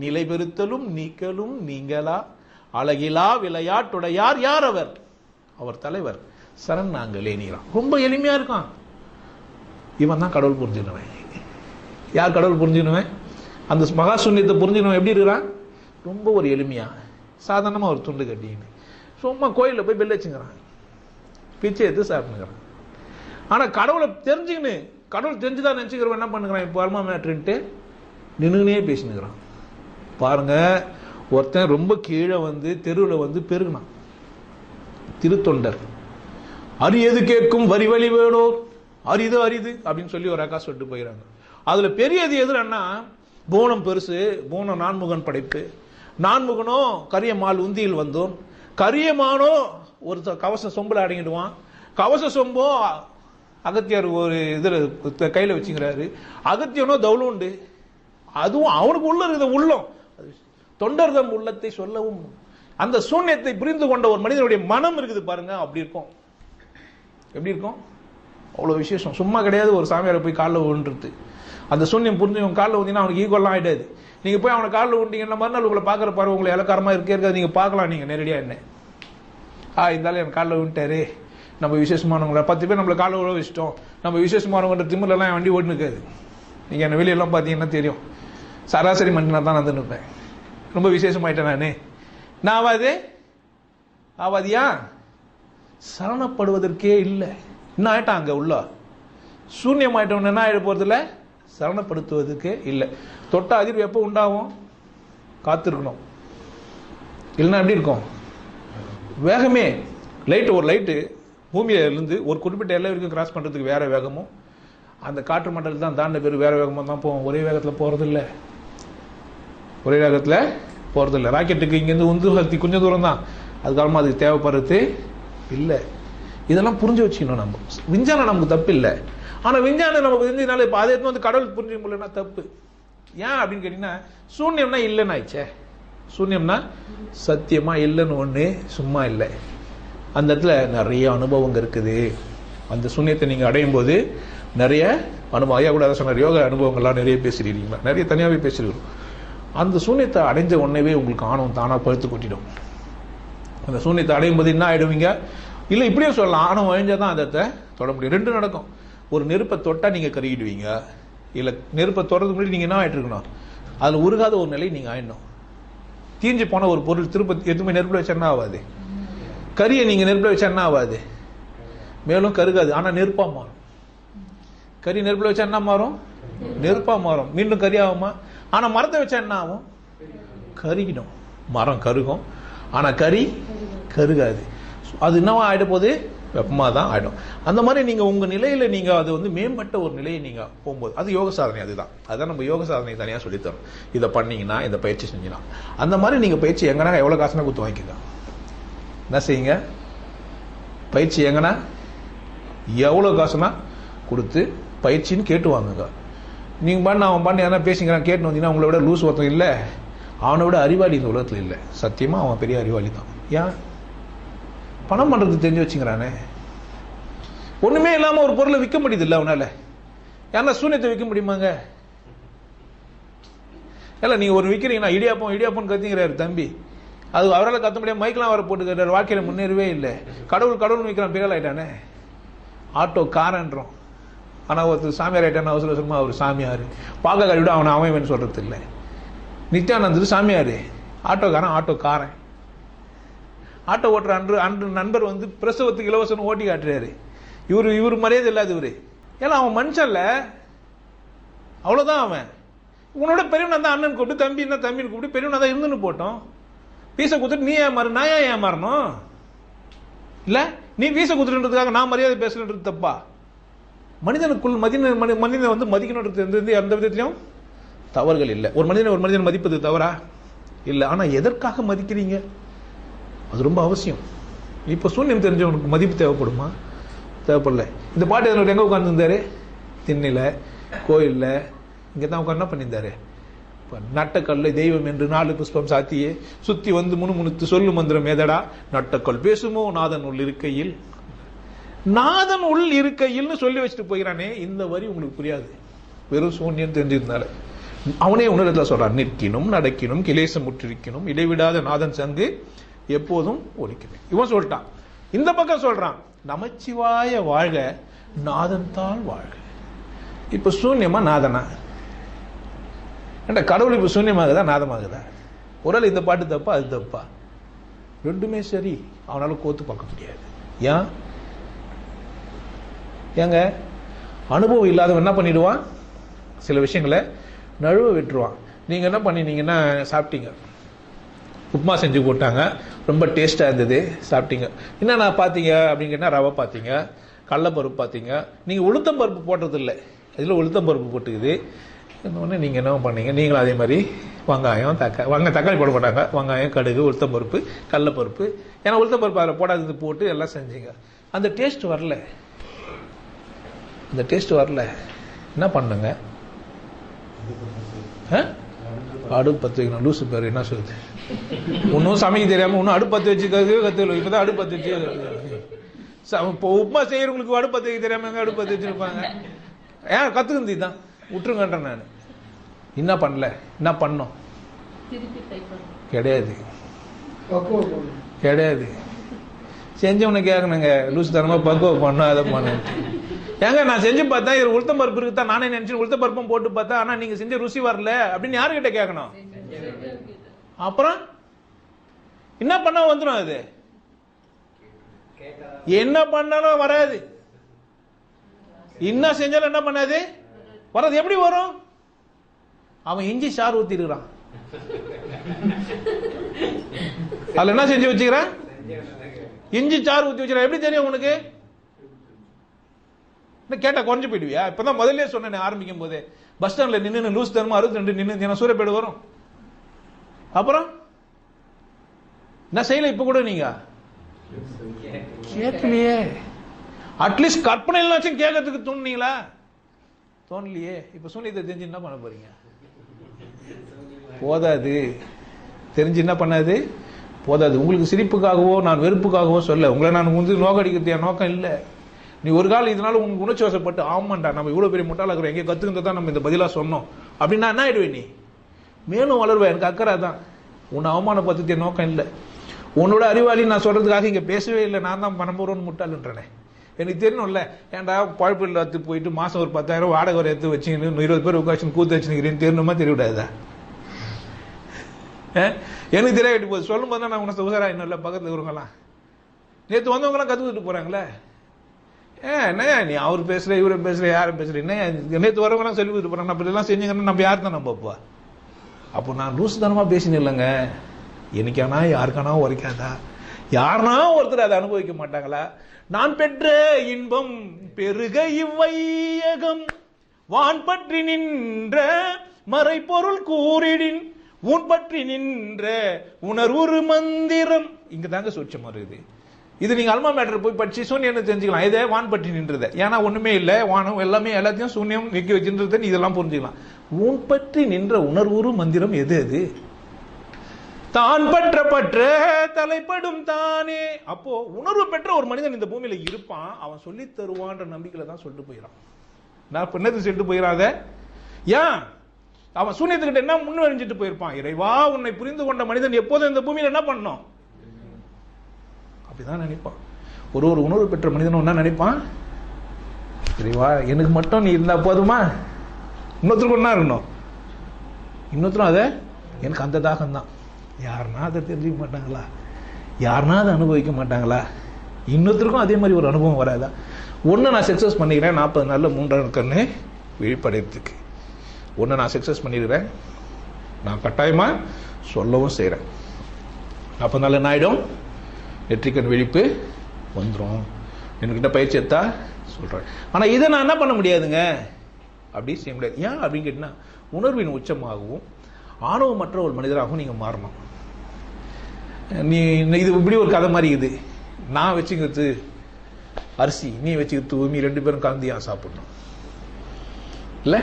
நிலை பெறுத்தலும் நீக்கலும் நீங்களா அழகிலா விளையாட்டுடையார் யார் அவர்? அவர் தலைவர் சரண் நாங்களே நீரான். ரொம்ப எளிமையா இருக்கான். இவன் தான் கடவுள் புரிஞ்சுக்கணுவன். யார் கடவுள் புரிஞ்சுக்கணுவன்? அந்த மகா சூன்யத்தை புரிஞ்சுக்கணும். எப்படி இருக்கிறான்? ரொம்ப ஒரு எளிமையா சாதாரணமா ஒரு துண்டு கட்டின்னு சும்மா கோயிலில் போய் பெல் வச்சுக்கிறான், பிச்சை எடுத்து சாப்பிட்டுக்கிறான். ஆனா கடவுளை தெரிஞ்சுக்கின்னு, கடவுள் தெரிஞ்சுதான் நினைச்சுக்கிறவன் என்ன பண்ணுகிறான்? இப்போ அல்மா மேட்ருன்ட்டு நின்றுனே பேசினுக்கிறான். பாருங்க, ஒருத்தன் ரொம்ப கீழே வந்து தெருவில் வந்து பெருகினான். திருத்தொண்டர் அரியது கேட்கும் வரி வழி வேணோர் அரிது அரிது அப்படின்னு சொல்லி ஒரு அக்கா சொல்லிட்டு போயிடறாங்க. அதுல பெரியது எதுனா, பூனம் பெருசு, பூனம் நான்முகன் படைப்பு, நான்முகனோ கரிய மால் உந்தியில் வந்தோம், கரியமானோ ஒரு கவச சொம்புல அடங்கிடுவான், கவச சொம்போ அகத்தியர் ஒரு இதுல கையில வச்சுக்கிறாரு, அகத்தியனோ தவுளுண்டு, அதுவும் அவனுக்கு உள்ள இருக்கிற உள்ளம், தொண்டர்தம் உள்ளத்தை சொல்லவும். அந்த சூன்யத்தை புரிந்து கொண்ட ஒரு மனிதனுடைய மனம் இருக்குது பாருங்க, அப்படி இருக்கும். எப்படி இருக்கும்? அவ்வளவு விசேஷம். சும்மா கிடையாது ஒரு சாமியாரை போய் காலில் விழுன்றது. அந்த சூன்யம் புரிஞ்சு காலில் ஊந்தினா அவனுக்கு ஈக்குவல்லாம் ஆயிடாது. நீங்க போய் அவனை காலில் விட்டீங்கன்னா மறுநாள் உங்களை பார்க்குற பாரு, உங்களை இலக்காரமா இருக்காது, நீங்க பார்க்கலாம். நீங்க நேரடியா என்ன இருந்தாலும் என் காலில் விட்டாரு, நம்ம விசேஷமானவங்களை 10 பேர் நம்மளை காலில் விழ வச்சிட்டோம், நம்ம விசேஷமானவங்க திமிரெல்லாம் என் வண்டி ஓட்டு இருக்காது. நீங்க என்ன வெளியெல்லாம் பார்த்தீங்கன்னா தெரியும், சராசரி மனுஷனா தான் வந்து நிற்பேன். ரொம்ப விசேஷமாயிட்டேன் நான், நான் ஆவாதியா? சரணப்படுவதற்கே இல்லை. என்ன ஆயிட்டான் அங்க உள்ள சூன்யம் ஆயிட்டோம். என்ன ஆயிட போறது இல்லை, சரணப்படுத்துவதற்கே இல்லை. தொட்ட அதிர்வு எப்போ உண்டாகும்? காத்திருக்கணும். இல்லைன்னா எப்படி இருக்கும்? வேகமே ஒரு லைட்டு பூமியில இருந்து ஒரு குறிப்பிட்ட எல்லை வரைக்கும் கிராஸ் பண்றதுக்கு வேற வேகமும், அந்த காற்று மண்டலத்தில் தான் தாண்ட பேர் வேற வேகமாக தான் போவோம். ஒரே வேகத்தில் போறதில்லை. ராக்கெட்டுக்கு இங்கேருந்து உந்து சக்தி கொஞ்சம் தூரம் தான், அதுக்காலமாக அதுக்கு தேவைப்படுறது இல்லை. இதெல்லாம் புரிஞ்சு வச்சுக்கணும். நம்ம விஞ்ஞானம் நமக்கு தப்பு இல்லை, ஆனால் விஞ்ஞானம் நமக்கு தெரிஞ்சதுனால இப்போ அதை வந்து கடவுள் புரிஞ்சுக்க முடியலன்னா தப்பு. ஏன் அப்படின்னு கேட்டீங்கன்னா, சூன்யம்னா இல்லைன்னு ஆயிடுச்சே. சூன்யம்னா சத்தியமா இல்லைன்னு ஒன்று, சும்மா இல்லை. அந்த இடத்துல நிறைய அனுபவங்க இருக்குது. அந்த சூன்யத்தை நீங்கள் அடையும் போது நிறைய அனுபவம். ஐயா கூட சொன்னார், யோகா அனுபவங்கள்லாம் நிறைய பேசிடுறீங்களா? நிறைய தனியாகவே பேசிடுறோம். அந்த சூன்யத்தை அடைஞ்ச உடனே உங்களுக்கு ஆணவம் தானாக பழுத்து கொட்டிடும். அந்த சூன்யத்தை அடையும் போது என்ன ஆயிடுவீங்க? இல்லை இப்படியே சொல்லலாம், ஆணவம் அழிஞ்சாதான் அந்த இடத்த தொட முடியும். ரெண்டும் நடக்கும். ஒரு நெருப்பை தொட்டா நீங்க கருகிடுவீங்க. இல்லை நெருப்பை தொடர்றதுக்கு முன்னாடி நீங்க என்ன ஆயிட்டு இருக்கணும்? அதில் உருகாத ஒரு நிலை நீங்க ஆயிடணும். தீஞ்சு போன ஒரு பொருள் திருப்ப எதுவுமே நெருப்புல வச்சா என்ன ஆகாது? கரியை நீங்க நெருப்புல வச்சா என்ன ஆகாது? மேலும் கருகாது, ஆனா நெருப்பா மாறும். கறி நெருப்புல வச்சா என்ன மாறும்? நெருப்பா மாறும். மீண்டும் கறி ஆகுமா? ஆனா மரத்தை வச்சா என்ன ஆகும்? கருகிடும். மரம் கருகும், ஆனா கறி கருகாது. அது என்னவா ஆயிட போது? வெப்பமா தான் ஆயிடும். அந்த மாதிரி நீங்க உங்க நிலையில நீங்க அது வந்து மேம்பட்ட ஒரு நிலையை நீங்க போகும்போது அது யோக சாதனை. அதுதான் நம்ம யோக சாதனை தனியா சொல்லித்தரோம். இதை பண்ணீங்கன்னா, இந்த பயிற்சி செஞ்சீங்கன்னா, அந்த மாதிரி நீங்க பயிற்சி எங்கன்னா எவ்வளவு காசுனா கொடுத்து வாங்கிக்கோங்க. என்ன செய்யுங்க? பயிற்சி எங்கன்னா எவ்வளவு காசுனா கொடுத்து பயிற்சின்னு கேட்டு வாங்குங்க. நீங்க பண்ண அவன் பண்ண எதனா பேசிக்கிறான் கேட்டு வந்தீங்கன்னா, உங்களை விட லூஸ் ஒருத்தன் இல்லை, அவனை விட அறிவாளி இந்த உலகத்தில் இல்லை. சத்தியமா அவன் பெரிய அறிவாளி தான். ஏன்? பணம் பண்றது தெரிஞ்சு வச்சுக்கிறானே. ஒண்ணுமே இல்லாம ஒரு பொருளை விற்க முடியுது இல்ல அவனால. ஏன்னா சூன்யத்தை விற்க முடியுமாங்க? இல்ல நீங்க ஒரு விற்கிறீங்கன்னா, இடியாப்பம் கத்திங்கிறாரு தம்பி. அது அவரால் கத்த முடியாது, மைக்கெல்லாம் வர போட்டுக்கிறாரு. வாழ்க்கையில முன்னேறவே இல்லை. கடவுள் விற்கிறான், பிறல் ஆயிட்டானே. ஆட்டோ காரன்றோம், ஆனா ஒருத்தர் சாமியார் ஆயிட்டான அவசரமா அவர் சாமியார். பாக்க கழிவிட அவன் சொல்றது இல்லை. நித்யானந்தர் சாமியாரு, ஆட்டோக்காரன். ஆட்டோ ஓட்டுற அன்று நண்பர் வந்து பிரசவத்துக்கு இலவசம் ஓட்டி காட்டுறாரு. இவரு மரியாதை இல்லாத இவரு. ஏன்னா அவன் மனுஷன்ல, அவ்வளவுதான். அவன் உன்னோட பெரியவனா தான் அண்ணன் கூப்பிட்டு, தம்பின்னு கூப்பிட்டு பெரியவனா தான் இருந்துன்னு போட்டோம். பீச குத்துட்டு நீ ஏமாறு, நான் ஏன் ஏமாறணும்? இல்ல நீ பீச குத்துறதுக்காக நான் மரியாதை பேசுறது தப்பா? மனிதனுக்குள் மனிதனை வந்து மதிக்கணுன்றது எந்த விதத்திலையும் தவறுகள் இல்லை. ஒரு மனிதனை மதிப்பது தவறா? இல்லை. ஆனா எதற்காக மதிக்கிறீங்க? அது ரொம்ப அவசியம். இப்ப சூன்யம் தெரிஞ்சவனுக்கு மதிப்பு தேவைப்படுமா? தேவைப்படல. இந்த பாட்டு எங்க உட்கார்ந்துருந்தாரு? திண்ணில, கோயில்ல, இங்கதான் உட்கார்ந்து என்ன பண்ணியிருந்தாரு? நட்டக்கல்லை தெய்வம் என்று 4 புஷ்பம் சாத்தியே சுத்தி வந்து முணுமுணுத்து சொல்லு மந்திரம் ஏதடா, நட்டக்கல் பேசுமோ நாதன் உள் இருக்கையில். நாதன் உள் இருக்கையில் சொல்லி வச்சுட்டு போகிறானே. இந்த வரி உங்களுக்கு புரியாது, வெறும் சூன்யம் தெரிஞ்சிருந்தால. அவனே உணரத்துல சொல்றான், நிற்கினும் நடக்கினும் கிலேசம் முற்றிருக்கணும் இடைவிடாத நாதன் சங்கு எப்போதும் ஒலிக்கிறேன். இவன் சொல்லிட்டான். இந்த பக்கம் சொல்றான், நமச்சிவாய வாழ்க நாதன் தாள் வாழ்க. இப்ப சூன்யமா நாதனா? கடவுள் இப்ப சூன்யமாகுதா நாதமாகுதா? ஒரு இந்த பாட்டு தப்பா அது தப்பா? ரெண்டுமே சரி. அவனால கோத்து பார்க்க முடியாது. ஏங்க அனுபவம் இல்லாதவன் என்ன பண்ணிடுவான்? சில விஷயங்களை நழுவ விட்டுருவான். நீங்க என்ன பண்ணினீங்கன்னா, சாப்பிட்டீங்க, உப்புமா செஞ்சு போட்டாங்க, ரொம்ப டேஸ்டா இருந்தது, சாப்பிட்டீங்க. என்னன்னா பாத்தீங்க அப்படின்னு கேட்டா, ரவை பாத்தீங்க, கடலைப்பருப்பு பாத்தீங்க. நீங்க உளுத்தம் பருப்பு போட்டது இல்லை, இதுல உளுத்தம் பருப்பு போட்டுக்குது. இன்னொன்னு நீங்க என்ன பண்ணீங்க? நீங்களும் அதே மாதிரி வெங்காயம் தக்காளி போட மாட்டாங்க, வெங்காயம், கடுகு, உளுத்தம் பருப்பு, கடலைப்பருப்பு, ஏன்னா உளுத்தம் பருப்பு அதில் போடாதது போட்டு எல்லாம் செஞ்சீங்க. அந்த டேஸ்ட் வரல. என்ன பண்ணுங்க? அடுப்பு பத்து வைக்கணும். லூசு பேர் என்ன சொல்லுது? ஒன்னும் சமைக்க தெரியாம ஒன்னும் அடுப்பு பத்து வச்சு கத்துக்கல. இப்பதான் அடுப்பு பத்து வச்சு இப்போ உப்புமா செய்யறவங்களுக்கு அடுப்பு பத்து வைக்க தெரியாம அடுப்பு பத்து வச்சிருப்பாங்க. ஏன் கத்துக்குந்தி தான் விட்டுருங்கன்றேன் நான். என்ன பண்ணல, என்ன பண்ணோம்? கிடையாது. செஞ்சவனை கேட்கணுங்க, லூசு தரமா பக்குவம் பண்ண அதை பண்ண. ஏங்க நான் செஞ்சு பார்த்தா இது உளுத்தம் பருப்பு இருக்குதான் நானே நினைச்சு உளுத்தம் பருப்பும் போட்டு பார்த்தா, ஆனா நீங்க செஞ்ச ருசி வரல அப்படின்னு யாருக்கிட்ட கேட்கணும்? அப்புறம் என்ன பண்ணா வந்துடும்? அது என்ன பண்ணாலும் வராது. என்ன செஞ்சாலும் என்ன பண்ணாது வராது. எப்படி வரும்? அவன் இஞ்சி சாறு ஊத்தி இருக்கிறான். அதுல என்ன செஞ்சு வச்சுக்கிறான்? இஞ்சி சாறு ஊத்தி வச்சுக்கிறான். எப்படி தெரியும் உனக்கு? கேட்டா குறைஞ்சு போயிடுவியா? இப்பதான் முதல்ல சொன்னேன் ஆரம்பிக்கும் போதே, பஸ் ஸ்டாண்ட்ல நின்று லூஸ் தரமா 62 நின்று சூரியப்பேடு வரும். அப்புறம் என்ன செய்யல? இப்ப கூட நீங்க கேட்கலையே. அட்லீஸ்ட் கற்பனையிலாச்சும் கேட்கறதுக்கு தோணுனீங்களா? தோணலையே. இப்ப சூனியத்தை தெரிஞ்சு என்ன பண்ண போறீங்க? போதாது. தெரிஞ்சு என்ன பண்ணாது? போதாது. உங்களுக்கு சிரிப்புக்காகவோ நான் வெறுப்புக்காகவோ சொல்ல, உங்களை நான் நோக்கடிக்கிறதுடைய நோக்கம் இல்லை. நீ ஒரு காலம் இதனால உங்களுக்கு உணர்ச்சி வசப்பட்டு, ஆமாண்டா நம்ம இவ்வளவு பெரிய முட்டாள இருக்கிறோம், எங்கே கத்துக்கிட்டு தான் நம்ம இந்த பதிலா சொன்னோம் அப்படின்னா என்ன ஆயிடுவேன்? நீ மேலும் வளருவேன். எனக்கு அக்கறை தான். உன்னை அவமானப்படுத்திய நோக்கம் இல்லை. உன்னோட அறிவாளி நான் சொல்றதுக்காக இங்க பேசவே இல்லை. நான் தான் பணம் போறோன்னு முட்டாளுன்றனே. எனக்கு தெரியணும்ல. ஏன்டா பழப்பில் எடுத்து போயிட்டு மாசம் ஒரு 10,000 வாடகை ஒரு எடுத்து வச்சுன்னு 20 பேர் உட்காந்து கூத்து வச்சுக்கிறேன்னு தெரியணுமா? தெரியவிடாதா? எனக்கு தெரியாது போது சொல்லும் போது தான் நான் உனக்கு உசாரா இன்னும் இல்லை. பக்கத்தில் இருக்கிறவங்களாம் நேற்று வந்தவங்களாம் கற்றுக்கிட்டு போறாங்களே. என்ன நீ அவர் பேசுற இவரை பேசுற யாரும் பேசுற என்ன? நேற்று வரவங்களாம் சொல்லி கொடுத்து போறாங்க. அப்படி எல்லாம் செஞ்சீங்கன்னா நம்ம யார் தான் நம்பப்பா? அப்போ நான் லூசுத்தனமா பேசினேன் இல்லைங்க. எனக்கானா யாருக்கானா உரைக்காதா? யாருனா ஒருத்தர் அதை அனுபவிக்க மாட்டாங்களா? நான் பெற்ற இன்பம் பெருக இவ்வையகம் வான் பற்றி நின்ற மறைபொருள் கூறிடின் உன் பற்றி நின்ற உணர்வுரு மந்திரம். இங்க தாங்க சொச்சமா இருக்குது. இது நீங்க அல்மா மேட்டர் போய் படிச்சு சூன்யம் தெரிஞ்சுக்கலாம். இதே வான் பற்றி நின்றது. ஏன்னா ஒண்ணுமே இல்லை, வானம் எல்லாமே எல்லாத்தையும் சூன்யம் நிக்க வச்சுன்றது இதெல்லாம் புரிஞ்சுக்கலாம். உன் பற்றி நின்ற உணர்வுரு மந்திரம் எது? அது தான் பற்ற தலைப்படும் தானே. அப்போ உணர்வு பெற்ற ஒரு மனிதன் இந்த பூமியில இருப்பான். அவன் சொல்லி தருவான்ற நம்பிக்கையில தான் சொல்லிட்டு போயிடான். நான் பின்னது சொல்லிட்டு போயிடாத. ஏன்? அவன் சூன்யத்துக்கிட்ட என்ன முன்வழிஞ்சிட்டு போயிருப்பான். இறைவா உன்னை புரிந்து கொண்ட மனிதன் எப்போதும் இந்த பூமியில என்ன பண்ணும்? அப்படிதான் நினைப்பான். ஒரு உணர்வு பெற்ற மனிதன் என்ன நினைப்பான்? இறைவா எனக்கு மட்டும் நீ இருந்தா போதுமா? இன்னொருத்தருக்கு ஒன்னா இருக்கணும். இன்னொருத்தரும் அதை எனக்கு அந்த தாகம் தான். யாருன்னா அதை தெரிஞ்சுக்க மாட்டாங்களா? யாருன்னா அதை அனுபவிக்க மாட்டாங்களா? இன்னொருத்தருக்கும் அதே மாதிரி ஒரு அனுபவம் வராதா? ஒன்று நான் சக்ஸஸ் பண்ணிக்கிறேன் 40 நாளில் 3 கண்ணு விழிப்படைறதுக்கு. ஒன்று நான் சக்ஸஸ் பண்ணிடுறேன். நான் கட்டாயமாக சொல்லவும் செய்கிறேன். 40 நாள் என்ன ஆகிடும்? நெற்றிக்கண் விழிப்பு வந்துடும். என்கிட்ட பயிற்சி எடுத்தா சொல்கிறேன். ஆனால் இதை நான் என்ன பண்ண முடியாதுங்க. அப்படி செய்ய முடியாது. ஏன் அப்படின்னு கேட்டிங்கன்னா, உணர்வின் உச்சமாகவும் ஆணவமற்ற ஒரு மனிதராகவும் நீங்கள் மாறணும். நீ இது இப்படி ஒரு கதை மாதிரி இது. நான் வச்சுக்கிறது அரிசி, நீ வச்சுக்கிறது உமி, 2 பேரும் கலந்து ஏன் சாப்பிடணும்? இல்லை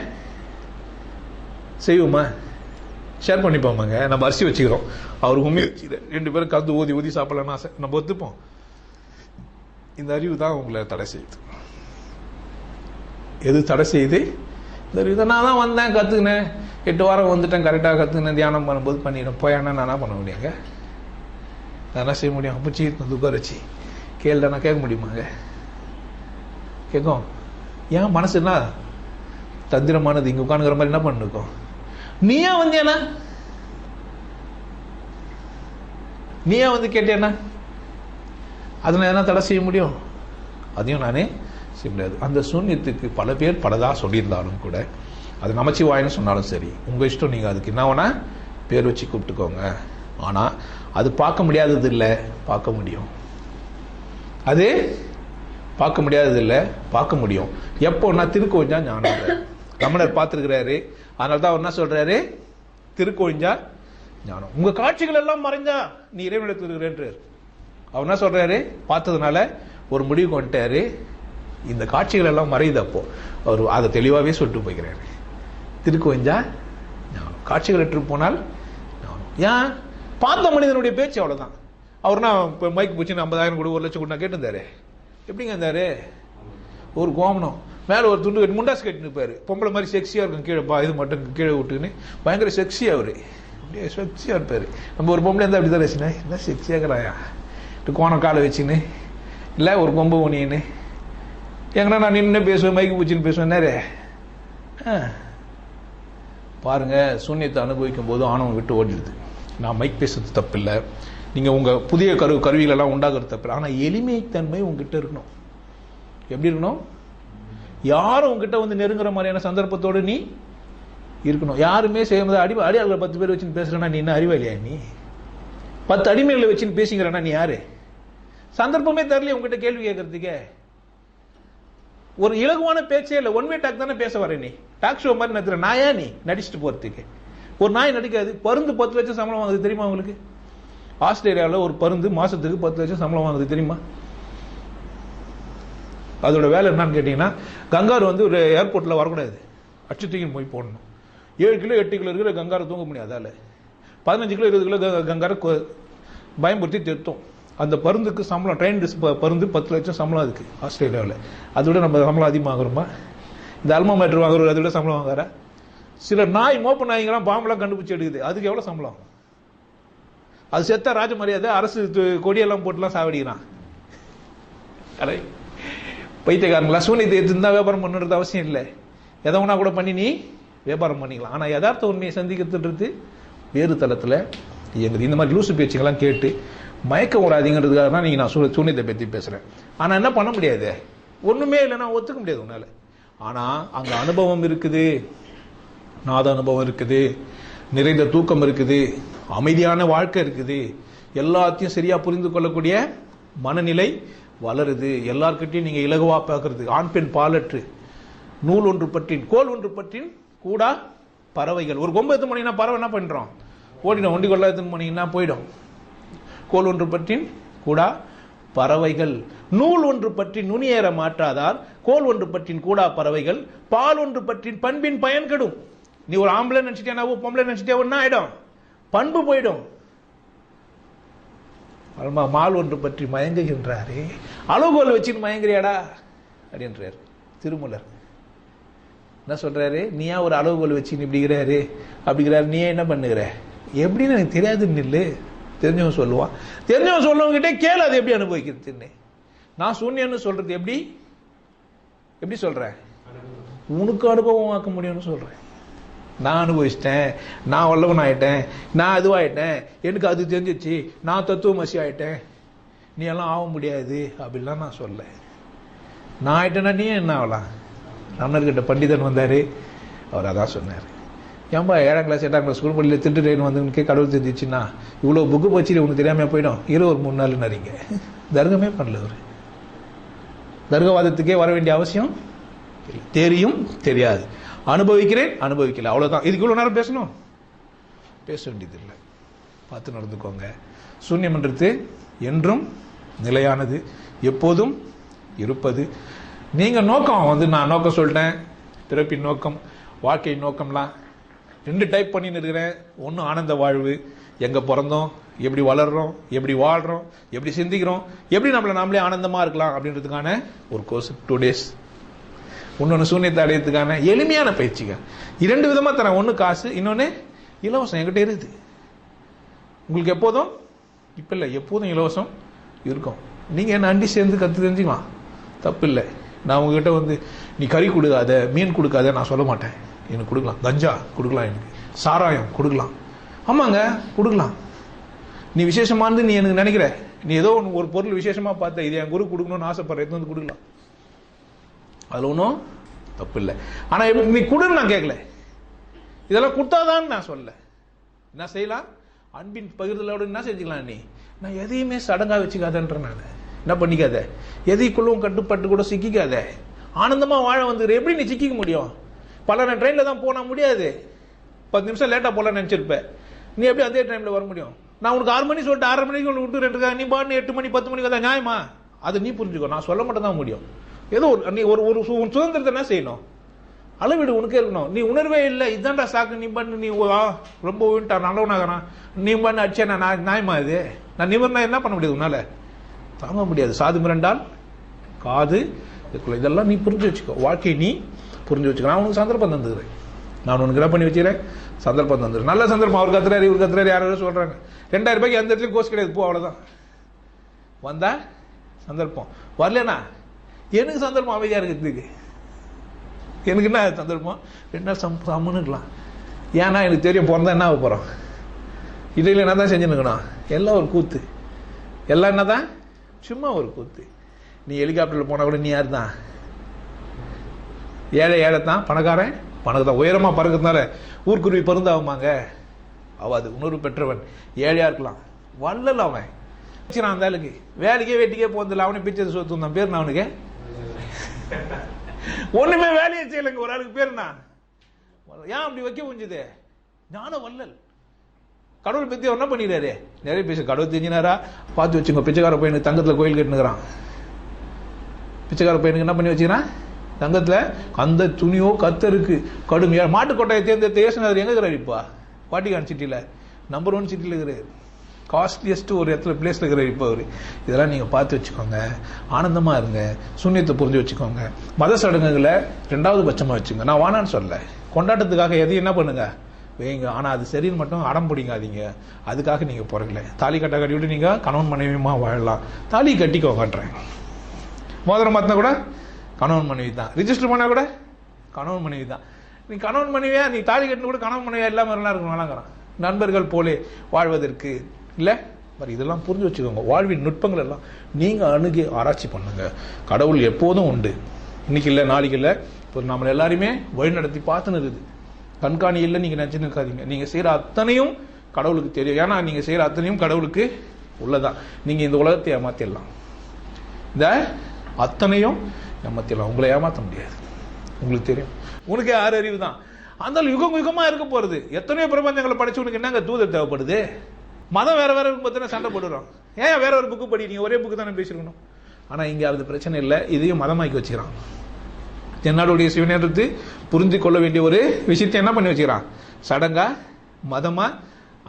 செய்வோமா? ஷேர் பண்ணிப்போமாங்க. நம்ம அரிசி வச்சுக்கிறோம், அவர் உமி வச்சுக்கிறேன், 2 பேரும் கலந்து ஊதி ஊதி சாப்பிடலாம்னு ஆசை. நம்ம ஒத்துப்போம். இந்த அறிவு தான் உங்களை தடை செய்யுது. எது தடை செய்யுது? இந்த அறிவு தான். நான் தான் வந்தேன், கற்றுக்கினேன், 8 வாரம் வந்துட்டேன், கரெக்டாக கற்றுக்கினேன், தியானம் பண்ணும்போது பண்ணிட்டேன். போயானா நான் என்ன பண்ண முடியுங்க? நான் என்ன செய்ய முடியும்? அப்போ சீர்த்து உட்கார வச்சு கேள்வி நான் கேட்க முடியுமாங்க? கேட்கும். ஏன் மனசுனா தந்திரமானது. இங்கே உட்காந்துக்கிற மாதிரி என்ன பண்ணிருக்கோம்? நீயா வந்தியானா? நீயா வந்து கேட்டேன்னா அதில் எதனா தடை செய்ய முடியும்? அதையும் நானே செய்ய முடியாது. அந்த சூன்யத்துக்கு பல பேர் பலதா சொல்லியிருந்தாலும் கூட, அது நமச்சிவாயன்னு சொன்னாலும் சரி, உங்க இஷ்டம். நீங்க அதுக்கு என்ன வேணா பேர் வச்சு கூப்பிட்டுக்கோங்க. ஆனா அது பார்க்க முடியாதது இல்லை, பார்க்க முடியும். அது பார்க்க முடியாதது இல்லை, பார்க்க முடியும். எப்போன்னா திருக்கோஞ்சா ஞானம். ரமணர் பார்த்துருக்கிறாரு. அதனால தான் அவர் என்ன சொல்றாரு? திருக்கோஞ்சா ஞானம். உங்க காட்சிகள் எல்லாம் மறைஞ்சா நீ இறைவனிடத்தில் இருக்கிறேன்றார். அவர் என்ன சொல்றாரு? பார்த்ததுனால ஒரு முடிவுக்கு வந்துட்டாரு. இந்த காட்சிகள் எல்லாம் மறையுது. அப்போ அவர் அதை தெளிவாகவே சொல்லிட்டு போய்கிறாரு. திருக்கோஞ்சா ஞானம். காட்சிகள் எட்டு போனால் ஞானம். ஏன்? பார்த்த மனிதனுடைய பேச்சு அவ்வளவுதான். அவர்னா இப்போ மைக்கு போச்சு 50,000 கூட 1 லட்சம் கூட நான் கேட்டிருந்தாரு. எப்படிங்க இருந்தாரு? ஒரு கோமனம் மேலே ஒரு துண்டு கட்டி முண்டாஸ் கட்டி நிற்பாரு. பொம்பளை மாதிரி செக்ஸியாக இருக்கும். கீழே இது மட்டும் கீழே விட்டுன்னு பயங்கர செக்ஸியாக அவரு. அப்படியே செக்ஸியாக இருப்பாரு. நம்ம ஒரு பொம்பளை இருந்தால் அப்படி தான் ரசினேன். என்ன செக்ஸியாகிறாயா? கோணம் காலை வச்சுன்னு இல்லை ஒரு கொம்பு ஊனின்னு எங்கன்னா நான் நின்று பேசுவேன், மைக்கு பூச்சின்னு பேசுவேன். நேரே பாருங்க, சூன்யத்தை அனுபவிக்கும் போது ஆணவம் விட்டு ஓடிடுது. நான் மைக் பேசுறது தப்பு இல்லை, நீங்கள் உங்கள் புதிய கருவிகளெல்லாம் உண்டாக்குறது தப்பு. ஆனால் எளிமைத்தன்மை உங்ககிட்ட இருக்கணும். எப்படி இருக்கணும்? யாரும் உங்ககிட்ட வந்து நெருங்குற மாதிரியான சந்தர்ப்பத்தோடு நீ இருக்கணும். யாருமே செய்யும்போது அடியாளர்களை 10 பேர் வச்சுன்னு பேசுகிறேன்னா நீ என்ன அறிவாளியா? நீ 10 அடிமைகளை வச்சுன்னு பேசிக்கிறேன்னா நீ யாரு? சந்தர்ப்பமே தரலையே உங்ககிட்ட கேள்வி கேட்கறதுக்கே. ஒரு இலகுவான பேச்சே இல்லை. ஒன் வே டாக் தானே பேச வர. நீ டாக் ஷோ மாதிரி நடத்துற நாயா நீ நடிச்சுட்டு போறதுக்கு? ஒரு நாய் நடிக்காது. பருந்து 10 லட்சம் சம்பளம் வாங்குது தெரியுமா உங்களுக்கு? ஆஸ்திரேலியாவில் ஒரு பருந்து மாசத்துக்கு 10 லட்சம் சம்பளம் வாங்குது தெரியுமா? அதோட வேலை என்னன்னு கேட்டீங்கன்னா, கங்காரு வந்து ஒரு ஏர்போர்ட்ல வரக்கூடாது, அச்சு தூக்கி போய் போடணும். 7 கிலோ 8 கிலோ இருக்கிற கங்காரை தூங்க முடியாது. அதில் 15 கிலோ 20 கிலோ கங்காரை பயன்படுத்தி திருத்தும். அந்த பருந்துக்கு சம்பளம், ட்ரெயின் பருந்து 10 லட்சம் சம்பளம் அதுக்கு ஆஸ்திரேலியாவில். அதை விட நம்ம சம்பளம் அதிகமாகிறோமா? இந்த அல்மா மேட்ரு வாங்குறவர் அதை விட சம்பளம் வாங்குற? சில நாய் மோப்ப நாய்ங்களாம் பாம்பெல்லாம் கண்டுபிடிச்சி எடுக்குது, அதுக்கு எவ்வளோ சம்பளம்? அது செத்த ராஜ மரியாதை, அரசு கொடியெல்லாம் போட்டுலாம் சாவடிக்கிறான். அரை பைத்தியக்காரங்களா? சூனியத்தை எடுத்துருந்தா வியாபாரம் பண்ணுறது அவசியம் இல்லை. எதை வேணா கூட பண்ணி நீ வியாபாரம் பண்ணிக்கலாம். ஆனால் யதார்த்த உண்மையை சந்திக்கிறதுன்றது வேறு தளத்தில் இயங்குது. இந்த மாதிரி லூசு பேச்சுங்கெல்லாம் கேட்டு மயக்கம் வராதிங்கிறதுக்காக தான் நீங்கள் நான் சூனியத்தை பற்றி பேசுகிறேன். ஆனால் என்ன பண்ண முடியாது? ஒன்றுமே இல்லைன்னா ஒத்துக்க முடியாது உன்னால். ஆனால் அங்கே அனுபவம் இருக்குது, நாத அனுபவம் இருக்குது, நிறைந்த தூக்கம் இருக்குது, அமைதியான வாழ்க்கை இருக்குது, எல்லாத்தையும் சரியாக புரிந்து கொள்ளக்கூடிய மனநிலை வளருது. எல்லார்கிட்டையும் நீங்கள் இலகுவா பார்க்கறது. ஆண் பெண் பாலற்று நூல் ஒன்று பற்றின் கோல் ஒன்று பற்றின் கூடா பறவைகள். ஒரு கொம்பு எடுத்து போனீங்கன்னா பறவை என்ன பண்ணுறோம்? ஓடிடும். ஒண்டி கொள்ள எடுத்துன்னு போனீங்கன்னா போயிடும். கோல் ஒன்று பற்றின் கூடா பறவைகள். நூல் ஒன்று பற்றி நுனியேற மாற்றாதார் கோல் ஒன்று பற்றின் கூடா பறவைகள். பால் ஒன்று பற்றின் பண்பின் பயன் கெடும். நீ ஒரு ஆம்பளை நினைச்சிட்டேனா பொம்பளை நினைச்சிட்டே ஒன்னா ஆயிடும், பண்பு போயிடும். மால் ஒன்று பற்றி மயங்குகின்றாரே, அளவுகோல் வச்சுன்னு மயங்குறியாடா அப்படின்றாரு திருமூலர். என்ன சொல்றாரு? நீயா ஒரு அளவுகோல் வச்சுன்னு இப்படிங்கிறாரு அப்படிங்கிறாரு. நீ என்ன பண்ணுகிற? எப்படின்னு எனக்கு தெரியாதுன்னு இல்லை. தெரிஞ்சவன் சொல்லுவான். தெரிஞ்சவன் சொல்லவங்கிட்டே கேளு, அது எப்படி அனுபவிக்கிறது. நான் சூன்யன்னு சொல்றது எப்படி எப்படி சொல்றேன்? உனக்கு அனுபவம் ஆக்க முடியும்னு சொல்றேன். நான் அனுபவிச்சிட்டேன், நான் வல்லவன் ஆயிட்டேன், நான் அதுவாயிட்டேன், எனக்கு அது தெரிஞ்சிச்சு, நான் தத்துவமசி ஆயிட்டேன், நீ எல்லாம் ஆக முடியாது அப்படிலாம் நான் சொல்ல. நான் ஆயிட்டேன்னா நீ என்ன ஆகலாம்? ரமணர்கிட்ட பண்டிதன் வந்தாரு, அவர் அதான் சொன்னார். ஏன்பா 7ஆம் கிளாஸ் 8ஆம் கிளாஸ் ஸ்கூல் பள்ளியில் திட்டு ட்ரெயின் வந்து கடவுள் தெரிஞ்சிச்சுன்னா இவ்வளோ புக்கு போச்சு உனக்கு தெரியாமல் போயிடும். ஒரு 3 நாள் நிறைங்க தர்க்கமே பண்ணல. ஒரு தர்க்கவாதத்துக்கே வர வேண்டிய அவசியம் தெரியும் தெரியாது. அனுபவிக்கிறேன் அனுபவிக்கல, அவ்வளோதான். இதுக்கு இவ்வளோ நேரம் பேசணும்? பேச வேண்டியதில்லை. பார்த்து நடந்துக்கோங்க. சூன்யம்ன்றது என்றும் நிலையானது, எப்போதும் இருப்பது. நீங்கள் நோக்கம் வந்து நான் நோக்கம் சொல்லிட்டேன், பிறப்பின் நோக்கம் வாழ்க்கை நோக்கம்லாம் 2 டைப் பண்ணின்னு இருக்கிறேன். ஒன்று ஆனந்த வாழ்வு, எங்கே பிறந்தோம், எப்படி வளர்றோம், எப்படி வாழ்கிறோம், எப்படி சிந்திக்கிறோம், எப்படி நம்மளை நாமளே ஆனந்தமாக இருக்கலாம் அப்படின்றதுக்கான ஒரு கோர்ஸ் 2 days. இன்னொன்று சூன்யத்தை அடையிறதுக்கான எளிமையான பயிற்சிகள். 2 விதமாக தரேன். ஒன்று காசு, இன்னொன்று இலவசம் என்கிட்ட இருக்குது. உங்களுக்கு எப்போதும் இப்போ இல்லை, எப்போதும் இலவசம் இருக்கும். நீங்கள் என்ன அண்டி சேர்ந்து கற்று தெரிஞ்சுக்கலாம், தப்பு இல்லை. நான் உங்ககிட்ட வந்து நீ கறி கொடுக்காத, மீன் கொடுக்காத நான் சொல்ல மாட்டேன். எனக்கு கொடுக்கலாம், கஞ்சா கொடுக்கலாம், எனக்கு சாராயம் கொடுக்கலாம். ஆமாங்க கொடுக்கலாம். நீ விசேஷமானது நீ எனக்கு நினைக்கிற, நீ ஏதோ ஒரு பொருள் விசேஷமாக பார்த்த, இது என் குரு கொடுக்கணும்னு ஆசைப்படுற, எடுத்து வந்து கொடுக்கலாம். அதில் ஒன்றும் தப்பு இல்லை. ஆனால் நீ கொடுன்னு நான் கேட்கல, இதெல்லாம் கொடுத்தாதான்னு நான் சொல்ல. என்ன செய்யலாம்? அன்பின் பகிர்தலோடு என்ன செஞ்சுக்கலாம்? நான் எதையுமே சடங்காக வச்சுக்காதன்ற, நான் என்ன பண்ணிக்காத, எதைக்குள்ளும் கட்டுப்பட்டு கூட சிக்கிக்காத, ஆனந்தமாக வாழ வந்துரு. எப்படி நீ சிக்கிக்க முடியும்? பல நான் ட்ரெயினில் தான் போனால் முடியாது, 10 நிமிஷம் லேட்டாக போகலான்னு நினச்சிருப்பேன். நீ எப்படி அதே டைமில் வர முடியும்? நான் உனக்கு 6 மணி சொல்லிட்டு 6:30 மணிக்கு ஒன்று விட்டு 2 நீ பாட்டு 8 மணி 10 மணிக்கு வந்தால் நியாயமா? அதை நீ புரிஞ்சுக்கோ. நான் சொல்ல மட்டும் தான் முடியும். ஏதோ நீ ஒரு சுதந்திரத்தை என்ன செய்யணும்? அளவீடு உனக்கே இருக்கணும். நீ உணர்வே இல்லை, இதான்டா சாக்கு, நீ பண்ணு, நீ ரொம்ப உயின்ட்டா நல்லவனாகிறான், நீ பண்ணு அடிச்சா நான் நியாயமா? இது நான் நிமிர்னா என்ன பண்ண முடியாது? உன்னால தாங்க முடியாது. சாது மிரண்டால் காது, இதெல்லாம் நீ புரிஞ்சு வச்சுக்கோ. வாழ்க்கை நீ புரிஞ்சு வச்சுக்கோ. நான் உனக்கு சந்தர்ப்பம் தந்துக்கிறேன், நான் உனக்கு என்ன பண்ணி வச்சுக்கிறேன், சந்தர்ப்பம் தந்துடுறேன். நல்ல சந்தர்ப்பம். அவர் கத்துறாரு, இவர் கத்துறாரு, யாரும் சொல்றாங்க 2000 ரூபாய்க்கு எந்த இடத்துலையும் கோர்ஸ் கிடையாது, போ, அவ்வளோதான். வந்தா சந்தர்ப்பம், வரலனா எனக்கு சந்தர்ப்பம் அமைதியாக இருக்கிறதுக்கு. எனக்கு என்ன சந்தர்ப்பம்? 2 நாள் சம்மனுக்கலாம். ஏன்னா எனக்கு தெரியும் பிறந்தா என்ன ஆக போகிறோம். இதில் என்ன தான் செஞ்சுருக்கணும்? எல்லாம் ஒரு கூத்து, எல்லாம் என்ன தான்? சும்மா ஒரு கூத்து. நீ ஹெலிகாப்டரில் போனால் கூட நீ யார் தான்? ஏழை ஏழை தான், பணக்காரன் பணக்காரன். உயரமாக பறக்கிறதுனால ஊர்க்குருவி பருந்தாகுமாங்க? அது உணர்வு பெற்றவன் ஏழையா இருக்கலாம், வள்ளல் அவன். அந்த ஆளுக்கு வேலைக்கே வெட்டிக்கே போதில்லை, அவனை பிச்சை சொத்து தான் பேர். அவனுக்கு ஒண்ணுமே வேலையை செய்யலைங்க. ஒரு ஆளுக்கு பேருனா ஏன் அப்படி வைக்க முடிஞ்சது? ஞான வள்ளல். கடவுள் பத்தி என்ன பண்ணிடுறாரு? நிறைய பேச கடவுள் தெரிஞ்சினாரா? பார்த்து வச்சுங்க. பிச்சைக்கார பையனுக்கு தங்கத்துல கோயில் கட்டுனுக்கிறான். பிச்சைக்கார பையனுக்கு என்ன பண்ணி வச்சுக்கிறான்? தங்கத்துல அந்த துணியோ கத்தருக்கு கடுமையா. மாட்டுக்கொட்டையை தேர்ந்தெடுத்த இயேசுநாதர் எங்க இருக்கிறார்? இப்ப வாட்டிகான் சிட்டியில நம்பர் 1 சிட்டியில் இருக்கிறார். காஸ்ட்லியஸ்ட் ஒரு இடத்துல பிளேஸ்ல இருக்கிறார் இப்போ அவரு. இதெல்லாம் நீங்க பார்த்து வச்சுக்கோங்க. ஆனந்தமா இருங்க. சூன்யத்தை புரிஞ்சு வச்சுக்கோங்க. மத சடங்குகளை 2வது பட்சமா வச்சுங்க. நான் வானான்னு சொல்ல, கொண்டாட்டத்துக்காக எதையும் என்ன பண்ணுங்க வைங்க. ஆனா அது சரின்னு மட்டும் அடம் பிடிக்காதீங்க. அதுக்காக நீங்க பிறகுல தாலி கட்ட கட்டி விட்டு நீங்க கணவன் மனைவியுமா வாழலாம். தாலி கட்டிக்கோங்கன்றேன். மோதிரம் மாத்தினா கூட கணவன் மனைவி தான். ரிஜிஸ்டர் பண்ணா கூட கணவன் மனைவி தான். நீ கணவன் மனைவியா, நீ தாலி கட்டின கூட கணவன் மனைவியா இல்லாம இருக்கணும். நண்பர்கள் போலே வாழ்வதற்கு இல்ல. இதெல்லாம் புரிஞ்சு வச்சுக்கோங்க. வாழ்வின் நுட்பங்கள் எல்லாம் நீங்க அணுகி ஆராய்ச்சி பண்ணுங்க. கடவுள் எப்போதும் உண்டு. இன்னைக்கு இல்ல, நாளைக்கு இல்ல. இப்போ நம்ம எல்லாருமே வழி நடத்தி பார்த்துன்னு இருக்குது. கண்காணி இல்லை நீங்க நினைச்சு இருக்காதீங்க. நீங்க செய்யற அத்தனையும் கடவுளுக்கு தெரியும். ஏன்னா நீங்க செய்யற அத்தனையும் கடவுளுக்கு உள்ளதான். நீங்க இந்த உலகத்தை ஏமாத்திடலாம், இந்த அத்தனையும் ஏமாத்திடலாம். உங்களை ஏமாற்ற முடியாது. உங்களுக்கு தெரியும். உனக்கு 6 அறிவு தான். அந்த யுகம் யுகமா இருக்க போறது. எத்தனையோ பிரபஞ்சங்களை படிச்சு உனக்கு என்னங்க தூதர் தேவைப்படுது? மதம் வேற வேற பார்த்தீங்கன்னா சண்டை போடுறோம். ஏன் வேற ஒரு புக்கு படி? நீங்க ஒரே புக்கு தானே பேசிருக்கணும். ஆனா இங்க அது பிரச்சனை இல்லை. இதையும் மதமாக்கி வச்சுக்கிறான். தென்னாடுடைய சிவனேற்றத்து புரிந்து கொள்ள வேண்டிய ஒரு விஷயத்தை என்ன பண்ணி வச்சுக்கிறான்? சடங்கா மதமா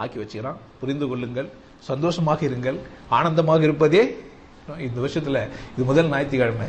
ஆக்கி வச்சுக்கிறான். புரிந்து கொள்ளுங்கள், சந்தோஷமாக இருங்கள், ஆனந்தமாக இருப்பதே இந்த வருஷத்துல இது முதல் ஞாயிற்றுக்கிழமை.